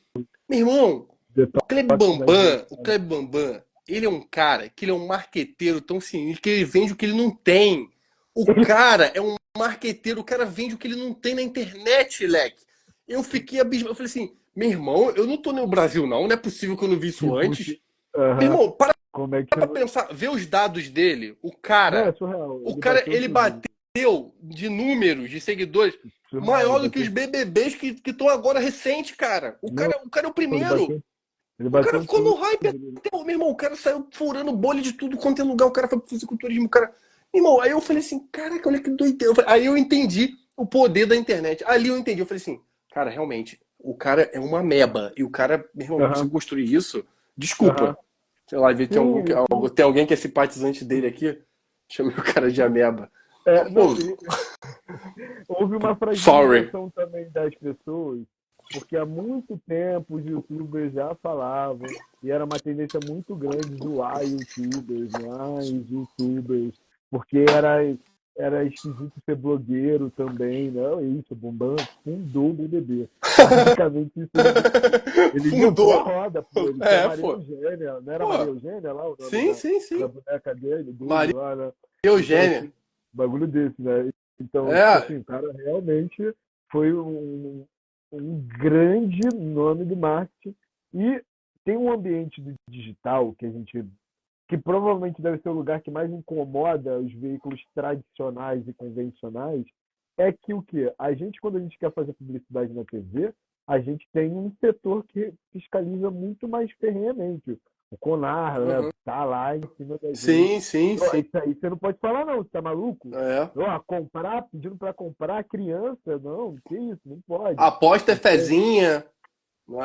Meu irmão, detox das redes O sociais. Kleber Bambam, ele é um cara que ele é um marqueteiro tão sinistro que ele vende o que ele não tem. O cara é um marqueteiro, o cara vende o que ele não tem na internet, leque. Eu fiquei abismado. Eu falei assim, meu irmão, eu não tô no Brasil, não. Não é possível que eu não vi isso Tipo, antes. Meu aham. irmão, para Como é que pra você. pensar, ver os dados dele. Não, é surreal. O Ele cara, bateu ele tudo. bateu de números, de seguidores, Surreal, ele maior do que os bateu. BBBs que estão agora recente, cara. O Não, cara, o cara é o ele primeiro. bateu. Ele O cara bateu ficou no tudo. hype até, meu irmão, o cara saiu furando bolha de tudo quanto é lugar, o cara foi pro fisiculturismo, o cara. Meu irmão, aí eu falei assim, caraca, olha que doideira. Aí eu entendi o poder da internet. Ali eu entendi, eu falei assim, cara, realmente, o cara é uma meba. E o cara, meu irmão, conseguiu Aham, construir isso. Desculpa. aham. Sei lá, tem Sim, algum, ele tem. tem alguém que é simpatizante dele aqui. Chamei o cara de ameba. Pô, Não, houve uma sorry. fragilização também das pessoas, porque há muito tempo os youtubers já falavam, e era uma tendência muito grande zoar youtubers, mais youtubers, porque era esquisito ser blogueiro também, não, é isso, o Bombando fundou o BBB. Basicamente isso ele inventou a Fundou. roda, pô, ele tinha a É, Maria pô. Eugênia, não era Maria Pô, Eugênia lá o nome sim, sim, da sim. boneca dele Maria lá, né? Então, Eugênia. assim, bagulho desse, né? Então, tipo É, assim, o cara realmente foi um grande nome do marketing. E tem um ambiente do digital que provavelmente deve ser o lugar que mais incomoda os veículos tradicionais e convencionais, é que o quê? A gente, quando a gente quer fazer publicidade na TV, a gente tem um setor que fiscaliza muito mais ferrenhamente. O CONAR, né? Uhum. Tá lá em cima da gente. Sim, sim, Ó, sim. isso aí você não pode falar, não, você tá maluco? É. Ó, comprar, pedindo para comprar criança, não, que isso, não pode. Aposta é Então, fezinha.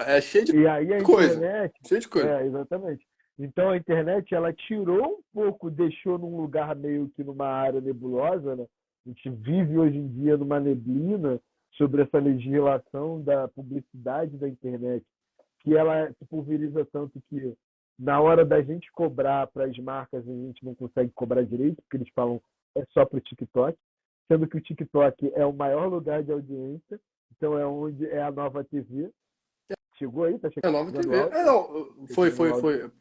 É cheio de e aí a coisa. internet, Cheio de coisa. exatamente. Então a internet ela tirou um pouco, deixou num lugar meio que numa área nebulosa, né? A gente vive hoje em dia numa neblina sobre essa legislação da publicidade da internet, que ela se pulveriza tanto que na hora da gente cobrar para as marcas a gente não consegue cobrar direito, porque eles falam é só para o TikTok, sendo que o TikTok é o maior lugar de audiência, então é onde é a nova TV. Chegou aí? Tá É nova chegando TV. áudio? É, não. Foi, Chegando foi, áudio. foi.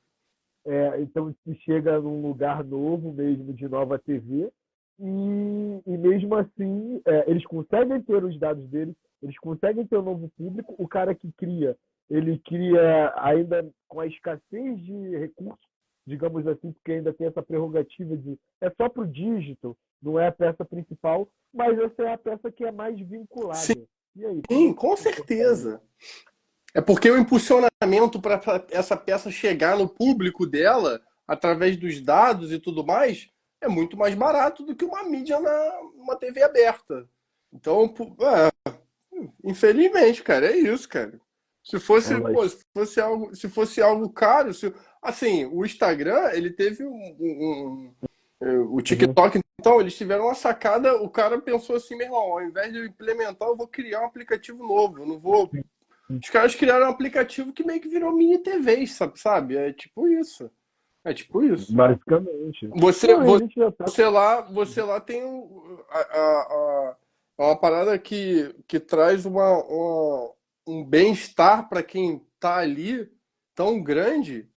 Então se chega num lugar novo mesmo de nova TV e mesmo assim eles conseguem ter os dados deles, eles conseguem ter um novo público. O cara que cria, ele cria ainda com a escassez de recursos, digamos assim, porque ainda tem essa prerrogativa de é só para o dígito, não é a peça principal, mas essa é a peça que é mais vinculada. E aí, como é Sim, que com você enxerga isso? certeza. É porque o impulsionamento para essa peça chegar no público dela, através dos dados e tudo mais, é muito mais barato do que uma mídia numa TV aberta. Então, infelizmente, cara, é isso, cara. Se É, fosse, mas pô, se fosse algo caro, assim, o Instagram, ele teve o uhum, TikTok, então, eles tiveram uma sacada, o cara pensou assim, meu irmão, ao invés de eu implementar, eu vou criar um aplicativo novo, eu não vou. Os caras criaram um aplicativo que meio que virou mini TV, sabe? É tipo isso. É tipo isso. basicamente. Você, Não, e a gente já tá. você lá tem uma parada que traz um bem-estar para quem tá ali tão grande.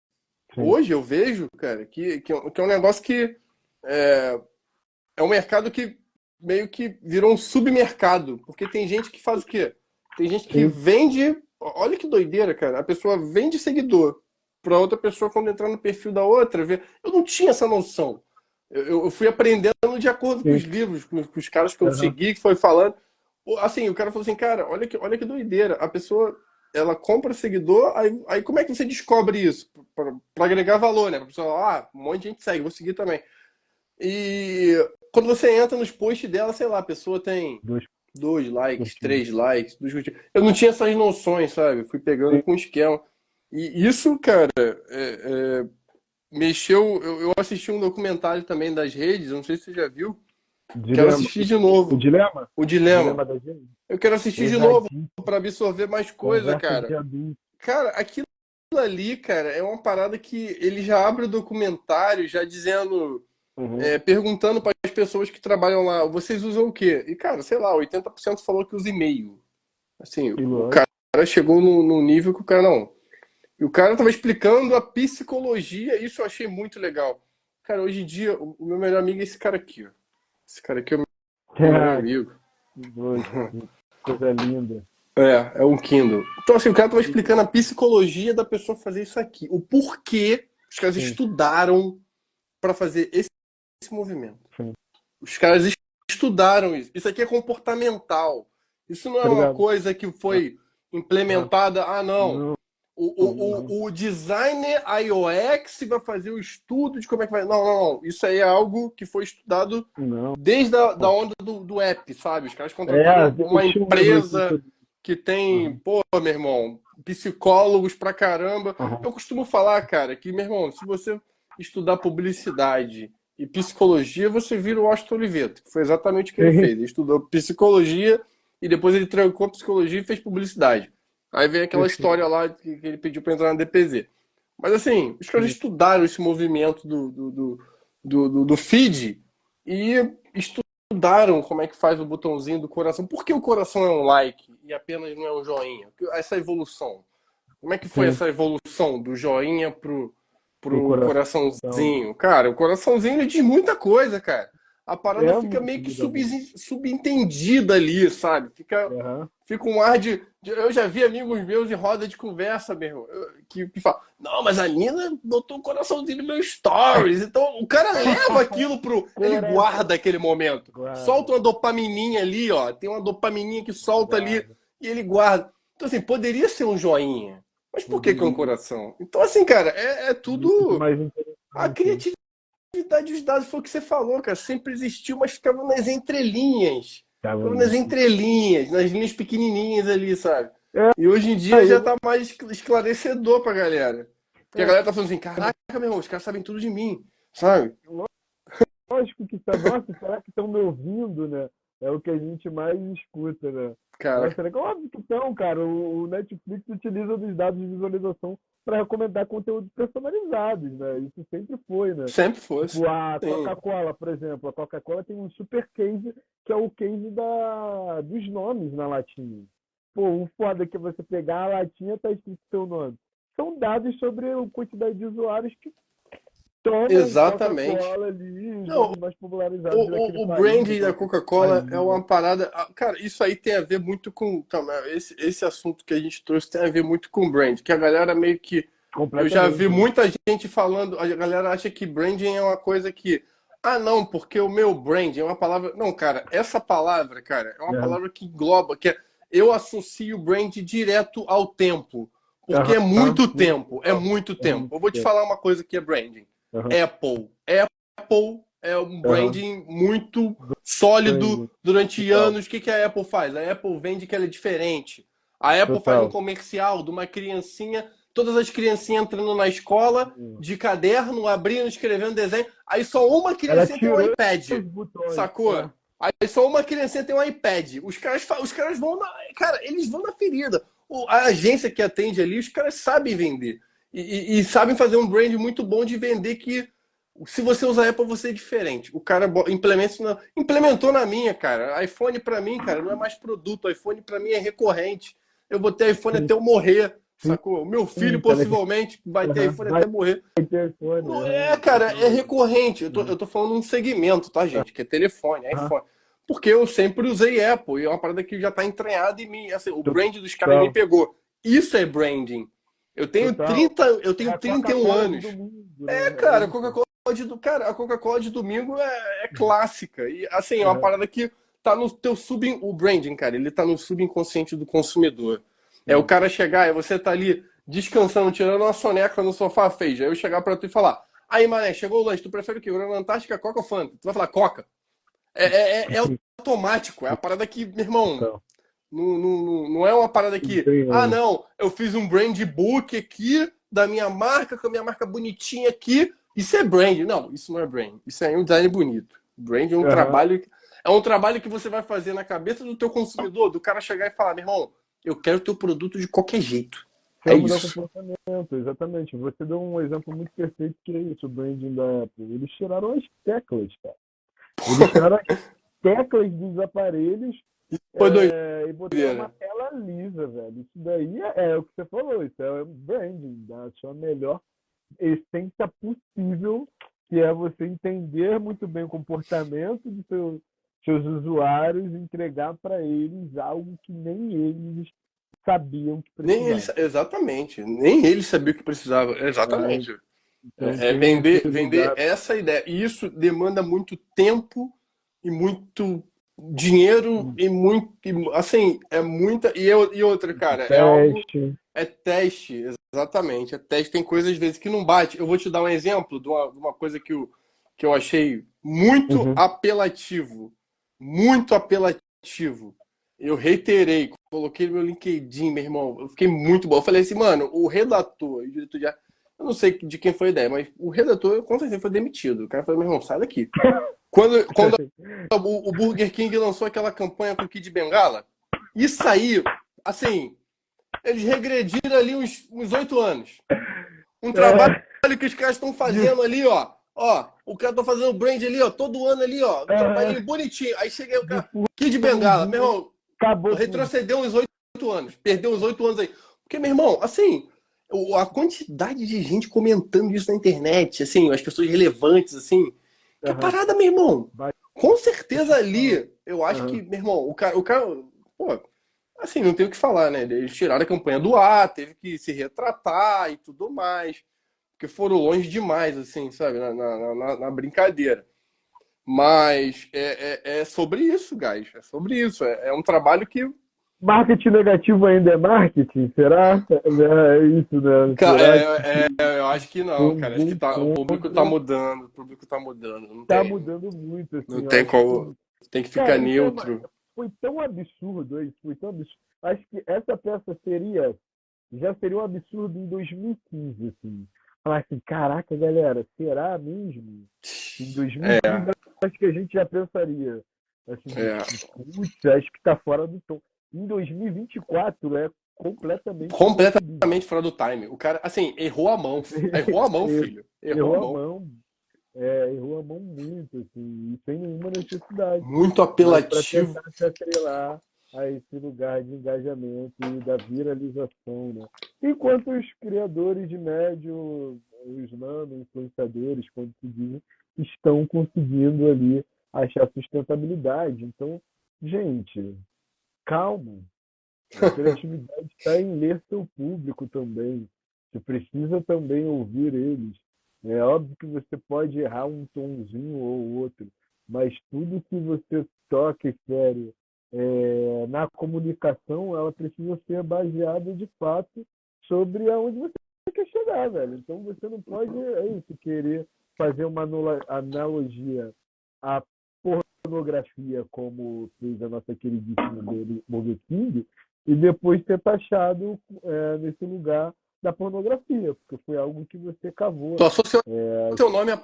Sim. Hoje eu vejo, cara, que é um negócio que é um mercado que meio que virou um submercado. Porque tem gente que faz o quê? Tem gente que Sim. vende. Olha que doideira, cara. A pessoa vende seguidor para outra pessoa quando entrar no perfil da outra. Ver. Eu não tinha essa noção. Eu fui aprendendo de acordo com os Sim. livros, com os caras que eu Aham. segui, que foi falando. Assim, o cara falou assim, cara, olha que doideira. A pessoa, ela compra seguidor, aí como é que você descobre isso? Para agregar valor, né? Pra pessoa, um monte de gente segue, vou seguir também. E quando você entra nos posts dela, sei lá, a pessoa tem Dois 2 likes, curtidos. 3 likes, eu não tinha essas noções, sabe? Fui pegando Sim. com esquema. E isso, cara, é, mexeu. Eu assisti um documentário também das redes, não sei se você já viu. Quero Dilema. assistir de O novo. dilema? O O Dilema. dilema da gente? Eu quero assistir de novo Pesadíssimo. para absorver mais coisa, Conversa de cara. adulto. Cara, aquilo ali, cara, é uma parada que ele já abre o documentário já dizendo, Uhum. perguntando para as pessoas que trabalham lá, vocês usam o quê? E, cara, sei lá, 80% falou que usa e-mail. Assim, E o lógico. cara chegou num nível que o cara não. E o cara tava explicando a psicologia, isso eu achei muito legal. Cara, hoje em dia, o meu melhor amigo é esse cara aqui, ó. Esse cara aqui é o meu melhor Ah, amigo. que doido. Que coisa linda. É um Kindle. Então, assim, o cara tava explicando a psicologia da pessoa fazer isso aqui. O porquê os caras Sim, estudaram para fazer esse movimento. sim. Os caras estudaram isso. Isso aqui é comportamental. Isso não é Tá uma ligado? coisa que Ah, foi ah, implementada. Ah, não. não, não. O designer iOS vai fazer o estudo de como é que vai. Não, não, não. Isso aí é algo que foi estudado Não. desde a da onda do app, sabe? Os caras É, contrataram eu uma tinha um livro aqui empresa sobre. que tem, Aham, pô, meu irmão, psicólogos pra caramba. aham. Eu costumo falar, cara, que, meu irmão, se você estudar publicidade e psicologia, você vira o Austin Oliveto, que foi exatamente o que ele Sim, fez. Ele estudou psicologia e depois ele trancou psicologia e fez publicidade. Aí vem aquela perfeito. história lá que ele pediu para entrar na DPZ. Mas assim, os caras Sim, estudaram esse movimento do feed e estudaram como é que faz o botãozinho do coração. Por que o coração é um like e apenas não é um joinha? Essa evolução. Como é que foi sim. essa evolução do joinha Pro pro coração. coraçãozinho? Cara, o coraçãozinho ele diz muita coisa, cara. A parada É fica muito meio que legal. subentendida ali, sabe? Aham. Fica um ar Eu já vi amigos meus em roda de conversa, meu irmão, que falam: Não, mas a Nina botou o coraçãozinho no meu stories. Então o cara leva aquilo pro. Ele Coração. guarda aquele momento. Guarda, Solta uma dopamininha ali, ó. Tem uma dopamininha que solta ali guarda. e ele guarda. Então, assim, poderia ser um joinha. Mas por que que é um Uhum. coração? Então, assim, cara, é Muito tudo. mais A interessante. criatividade dos dados foi o que você falou, cara. Sempre existiu, mas ficava nas entrelinhas. Tava Ficava nas ali. entrelinhas, nas linhas pequenininhas ali, sabe? É, E hoje em dia já aí, tá mais esclarecedor pra galera. Porque a é, galera tá falando assim: caraca, meu irmão, os caras sabem tudo de mim, sabe? lógico que tá. Nossa, será que estão me ouvindo, né? É o que a gente mais escuta, né? Cara, Nossa, será que óbvio que estão, cara? O Netflix utiliza dos dados de visualização para recomendar conteúdos personalizados, né? Isso sempre foi, né? sempre fosse. Tipo, a Sim. Coca-Cola, por exemplo. A Coca-Cola tem um super case, que é o case dos nomes na latinha. Pô, o foda é que você pegar a latinha tá escrito seu nome. São dados sobre a quantidade de usuários que tomam Exatamente. Coca-Cola ali, os Não, nomes mais popularizados daquele o país, branding da daquela Coca-Cola é ali, uma parada. Cara, isso aí tem a ver muito com. Calma, esse assunto que a gente trouxe tem a ver muito com brand, que a galera meio que. Eu já vi completamente, né? muita gente falando, a galera acha que branding é uma coisa que. Ah, não, porque o meu branding é uma palavra. Não, cara, essa palavra, cara, é uma Aham, palavra que engloba, que é. Eu associo o brand direto ao tempo. Porque é aham, muito sim, tempo, é muito é muito tempo. Eu vou te tempo. falar uma coisa que é branding. Aham, Apple. Apple é um aham, branding muito sólido branding, durante total, anos. O que que a Apple faz? A Apple vende que ela é diferente. A Apple faz um total. comercial de uma criancinha, todas as criancinhas entrando na escola, de caderno, abrindo, escrevendo desenho. Aí só uma Ela criancinha tem um tirou iPad, os botões. sacou? Aí só uma criancinha tem um iPad. Os caras vão na. Cara, eles vão na ferida. A agência que atende ali, os caras sabem vender. E sabem fazer um brand muito bom de vender que se você usar Apple, você é diferente. O cara implementou na minha, cara. iPhone pra mim, cara, não é mais produto. iPhone pra mim é recorrente. Eu vou ter iPhone Sim, até eu morrer, sim, sacou? O meu filho sim, telefone. possivelmente vai ter Aham, iPhone vai até morrer. ter telefone, Não é, aham, cara, é tecnologia. recorrente. Aham, Eu tô falando um segmento, tá, gente? Que é telefone, aham, iPhone. Porque eu sempre usei Apple e é uma parada que já tá entranhada em mim. Assim, o brand dos caras me total, pegou. Isso é branding. total. Eu É tenho a 31 Coca-Cola de anos. domingo, É, né? É cara, isso. A Coca-Cola de domingo é clássica. E assim, é uma Aham, parada que tá no teu o branding, cara, ele tá no subconsciente do consumidor. É o sim. cara chegar e você tá ali descansando, tirando uma soneca no sofá, fez. Aí eu chegar pra tu e falar: "Aí, mané, chegou o lanche, tu prefere o quê? Guaraná Antártica, Coca ou Fanta?" Tu vai falar Coca. É automático, é a parada que, meu irmão, Total. não é uma parada Não que, tem ah, erro. não, eu fiz um brand book aqui da minha marca, com a minha marca bonitinha aqui. Isso é brand. Não, isso não é brand. Isso é um design bonito. Brand Aham. é um trabalho que você vai fazer na cabeça do teu consumidor, do cara chegar e falar, meu irmão, eu quero o teu produto de qualquer jeito. Você É vai mudar o isso. comportamento, exatamente. Você deu um exemplo muito perfeito que é isso, o branding da Apple. Eles tiraram as teclas, cara. Eles tiraram as teclas dos aparelhos Foi e botaram uma doideira. tela lisa, velho. Isso daí é o que você falou, isso é branding, da sua melhor essência possível, que é você entender muito bem o comportamento dos seus usuários e entregar para eles algo que nem eles sabiam que Nem ele, precisavam. exatamente, nem ele sabia o que precisava. Né? Exatamente. Então É tem aquele vender dado. essa ideia. E isso demanda muito tempo e muito dinheiro e muito, assim, é muita e outra, cara, é algo Teste. é teste, exatamente. É teste, tem coisas às vezes que não bate. Eu vou te dar um exemplo de uma coisa que eu achei Uhum. muito apelativo. Eu reiterei, coloquei no meu LinkedIn, meu irmão. Eu fiquei muito bom. Eu falei assim, mano, o redator, o diretor de eu não sei de quem foi a ideia, mas o redator com certeza foi demitido. O cara falou, meu irmão, sai daqui. Quando o Burger King lançou aquela campanha com o Kid Bengala, isso aí, assim, eles regrediram ali uns 8 anos. Um trabalho É, que os caras estão de, fazendo ali, ó. Ó, o cara tá fazendo brand ali, ó, todo ano ali, ó. Um é, trabalhinho bonitinho. Aí chega aí o de cara, Kid Bengala, meu formiguinha, irmão, acabou tudo. retrocedeu uns 8 anos. Perdeu uns 8 anos aí. Porque, meu irmão, assim, a quantidade de gente comentando isso na internet, assim, as pessoas relevantes, assim, que a Aham. parada, meu irmão, Vai com certeza te falar. ali, eu acho Aham. que, meu irmão, o cara, pô, assim, não tem o que falar, né? Eles tiraram a campanha do ar, teve que se retratar e tudo mais, porque foram longe demais, assim, sabe, na brincadeira. Mas é sobre isso, guys. É sobre isso. É um trabalho que Marketing negativo ainda é marketing? Será? É isso, né? Será que Eu acho que foi não, um cara. Acho que boom tá, o público tá contra? mudando. O público tá mudando. Tá mudando muito, Não assim. Eu tem acho como. que, Tem que ficar cara, isso neutro. foi tão absurdo isso, foi tão absurdo. Acho que essa peça já seria um absurdo em 2015, assim. Falar assim, caraca, galera, será mesmo? Em É, 2015, acho que a gente já pensaria, assim, é. putz, acho que tá fora do tom. Em 2024 é completamente inconcebível. Completamente fora do time. O cara, assim, errou a mão. Errou a mão, filho. Errou a Errou a mão. mão, errou a mão muito, assim, e sem nenhuma necessidade, Muito mas para apelativo. tentar se atrelar a esse lugar de engajamento e da viralização, né? Enquanto os criadores de médio, os influenciadores, quando se dizem, estão conseguindo ali achar sustentabilidade. Então, gente, calma. A criatividade está em ler seu público também. Você precisa também ouvir eles. É óbvio que você pode errar um tonzinho ou outro, mas tudo que você toca e fere na comunicação, ela precisa ser baseada de fato sobre aonde você quer chegar, velho. Então você não pode, é isso, querer fazer uma analogia à pornografia, como fez a nossa queridíssima Burger King, e depois ser taxado nesse lugar da pornografia, porque foi algo que você cavou. Tu associou É, teu nome nem,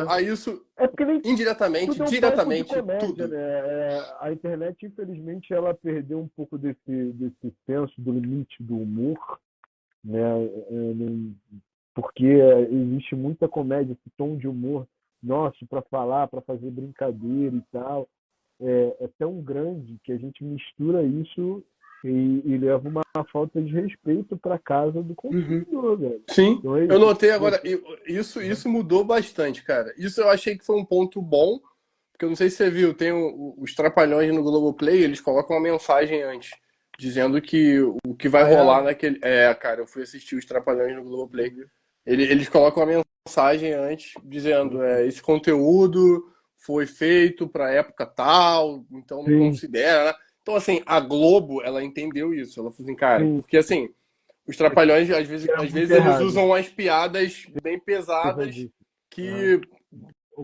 a isso porque nem indiretamente, tudo é um palco de diretamente, comédia, tudo. né? A internet, infelizmente, ela perdeu um pouco desse senso do limite do humor, né? Porque existe muita comédia, esse tom de humor nosso para falar, para fazer brincadeira e tal, é tão grande que a gente mistura isso e leva uma falta de respeito para a casa do Uhum. consumidor, velho. Sim, Então é eu isso. notei Pô, agora, isso mudou bastante, cara. Isso eu achei que foi um ponto bom, porque eu não sei se você viu, tem os Trapalhões no Globoplay, eles colocam uma mensagem antes, dizendo que o que vai ah, é? rolar naquele. É, cara, eu fui assistir os Trapalhões no Globoplay. Entendi. Eles colocam uma mensagem antes, dizendo, esse conteúdo foi feito para época tal, então não Sim, considera, né? Então, assim, a Globo, ela entendeu isso. Ela falou assim, cara, sim. porque assim. Os Trapalhões, Era às muito vezes eles errado. usam umas piadas bem pesadas Pesadíssimo. Aham. que,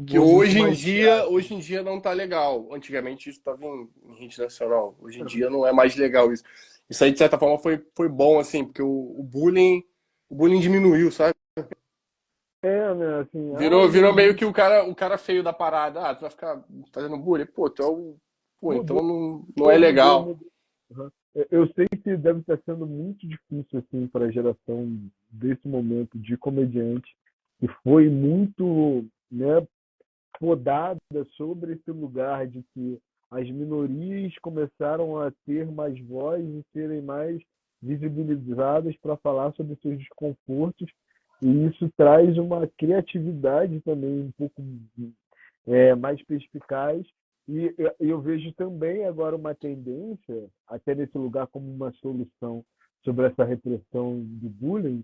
que Humor muito mais teatro. hoje em dia não tá legal. Antigamente isso estava em rede nacional. Hoje em dia não é mais legal isso. Isso aí, de certa forma, foi bom, assim, porque o bullying diminuiu, sabe? Né? Assim, ai, Virou meu meio Deus, que o cara feio da parada. Ah, tu vai ficar fazendo bullying? Pô, tu é o. Pô, então mudou, não é mudou, legal. mudou. Aham. Eu sei que deve estar sendo muito difícil assim para a geração desse momento de comediante que foi muito, né, podada sobre esse lugar de que as minorias começaram a ter mais voz e serem mais visibilizadas para falar sobre seus desconfortos, e isso traz uma criatividade também um pouco mais perspicaz. E eu vejo também agora uma tendência, até nesse lugar como uma solução sobre essa repressão do bullying,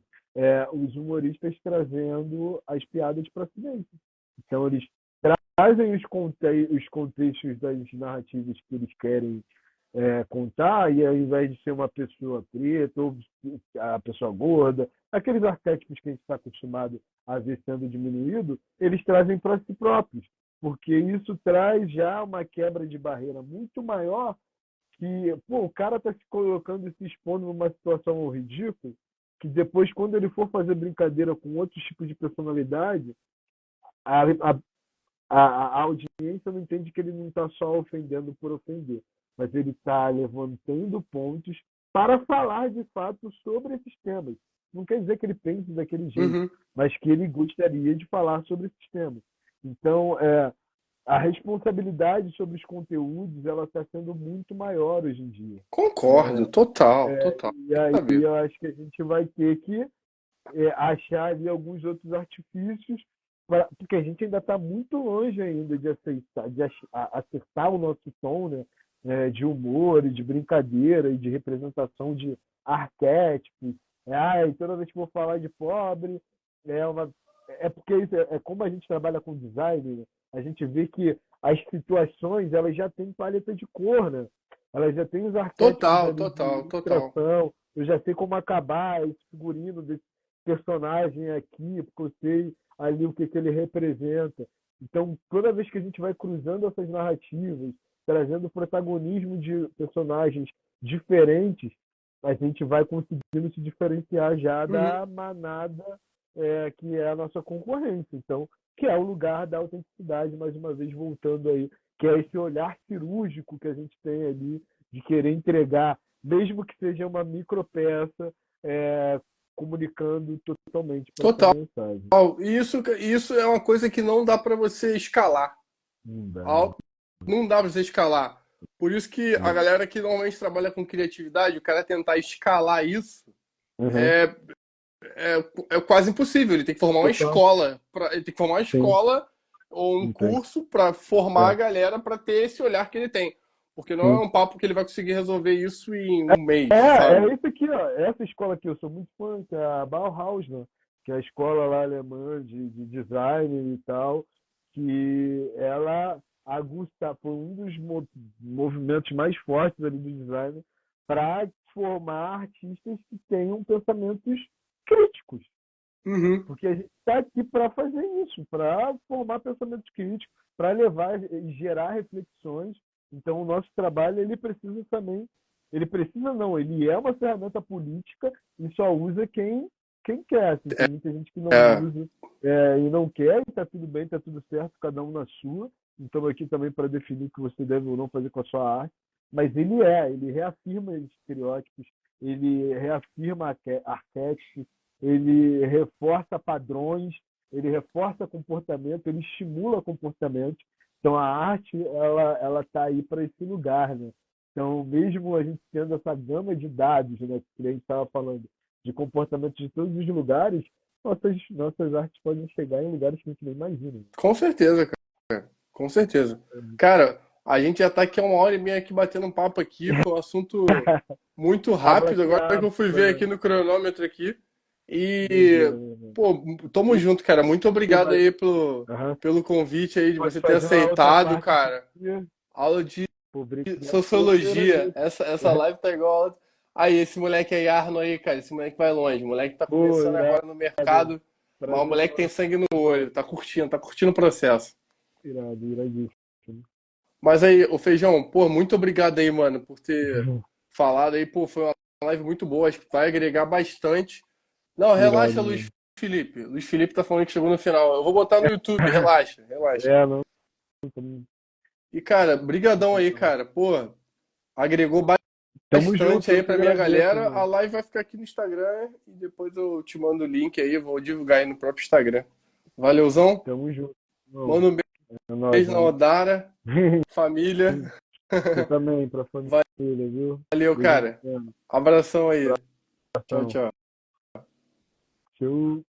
os humoristas trazendo as piadas para silêncio. Então, eles trazem os contextos das narrativas que eles querem contar, e ao invés de ser uma pessoa preta ou a pessoa gorda, aqueles arquétipos que a gente está acostumado a ver sendo diminuído, eles trazem para si próprios, porque isso traz já uma quebra de barreira muito maior que, pô, o cara está se colocando e se expondo numa situação ridícula, que depois, quando ele for fazer brincadeira com outros tipos de personalidade, a, a, a audiência não entende que ele não está só ofendendo por ofender, mas ele está levantando pontos para falar de fato sobre esses temas. Não quer dizer que ele pense daquele jeito, Uhum. mas que ele gostaria de falar sobre esses temas. Então, a responsabilidade sobre os conteúdos ela está sendo muito maior hoje em dia, Concordo, né? total, total. E aí Sabe? eu acho que a gente vai ter que achar ali alguns outros artifícios, porque a gente ainda está muito longe ainda de aceitar, acertar o nosso tom, né? De humor e de brincadeira e de representação de arquétipos. E toda vez que vou falar de pobre, uma, porque isso como a gente trabalha com design, né? A gente vê que as situações elas já têm paleta de cor, né? ela já tem os arquétipos Total, ali de total, total. ilustração, eu já sei como acabar esse figurino desse personagem aqui, porque eu sei ali o que que ele representa. Então, toda vez que a gente vai cruzando essas narrativas, trazendo protagonismo de personagens diferentes, a gente vai conseguindo se diferenciar já Uhum. da manada que é a nossa concorrência. Então, que é o lugar da autenticidade, mais uma vez voltando aí, que é esse olhar cirúrgico que a gente tem ali de querer entregar, mesmo que seja uma micropeça, é, comunicando totalmente para essa Total. mensagem. Isso é uma coisa que não dá para você escalar. Não dá, né? Al- Não dá para você escalar. Por isso que a É. galera que normalmente trabalha com criatividade, o cara tentar escalar isso Uhum. é, é quase impossível. Ele tem que formar uma Total. escola, ele tem que formar uma Sim, escola ou um não tem. curso para formar a É. galera para ter esse olhar que ele tem. Porque não é Sim. um papo que ele vai conseguir resolver isso em um mês, É sabe? esse aqui, ó. Essa escola aqui, eu sou muito fã, que é a Bauhaus, né? Que é a escola lá alemã de design e tal, que ela aguça, foi um dos movimentos mais fortes ali do design para formar artistas que tenham pensamentos críticos. Uhum. Porque a gente está aqui para fazer isso, para formar pensamentos críticos, para levar e gerar reflexões. Então, o nosso trabalho ele precisa também, ele precisa não, ele é uma ferramenta política e só usa quem quer. Assim, tem muita gente que não É, usa e não quer, e está tudo bem, está tudo certo, cada um na sua. Então, aqui também para definir o que você deve ou não fazer com a sua arte. Mas ele reafirma estereótipos, ele reafirma arquétipos, ele reforça padrões, ele reforça comportamento, ele estimula comportamento. Então a arte ela está aí para esse lugar, né? Então mesmo a gente tendo essa gama de dados, né, que a gente estava falando, de comportamentos de todos os lugares, nossas artes podem chegar em lugares que a gente nem imagina. com certeza, cara. Com certeza. Cara, a gente já tá aqui há 1 hora e meia aqui batendo um papo aqui. Foi um assunto muito Habla rápido. que Agora que eu fui ver habla, aqui no cronômetro aqui. E, doideira, né? pô, tamo junto, cara. Muito E obrigado vai, aí pelo, aham. pelo convite aí, de Pode você ter fazer uma outra aceitado, parte aqui. cara. Aula de Pô, obrigado, eu sociologia. agradeço. Essa live tá igual. Aí, esse moleque aí, Arno aí, cara. Esse moleque vai longe. O moleque tá Pô, começando irado. agora no mercado, mas o Prazer moleque tem falar sangue no com olho. você. Tá curtindo o processo. Irado, iradíssimo. Mas aí, ô Feijão, pô, muito obrigado aí, mano, por ter falado aí. Pô, foi uma live muito boa, acho que vai agregar bastante. Não, relaxa, Irado, Luiz mano. Felipe. Luiz Felipe tá falando que chegou no final. Eu vou botar no YouTube, relaxa, relaxa. É, não. Tamo, E, cara, brigadão aí, cara. Pô, agregou tamo bastante junto, aí eu que pra minha agradeço, galera. A mano. live vai ficar aqui no Instagram e depois eu te mando o link aí, eu vou divulgar aí no próprio Instagram. Valeuzão. Tamo junto. Não, Manda um é nóis, beijo na valeu. Odara, família. Você também, pra família, viu? Valeu, Beijo cara. grande. Abração aí. Tchau, Abração. tchau. Tchau.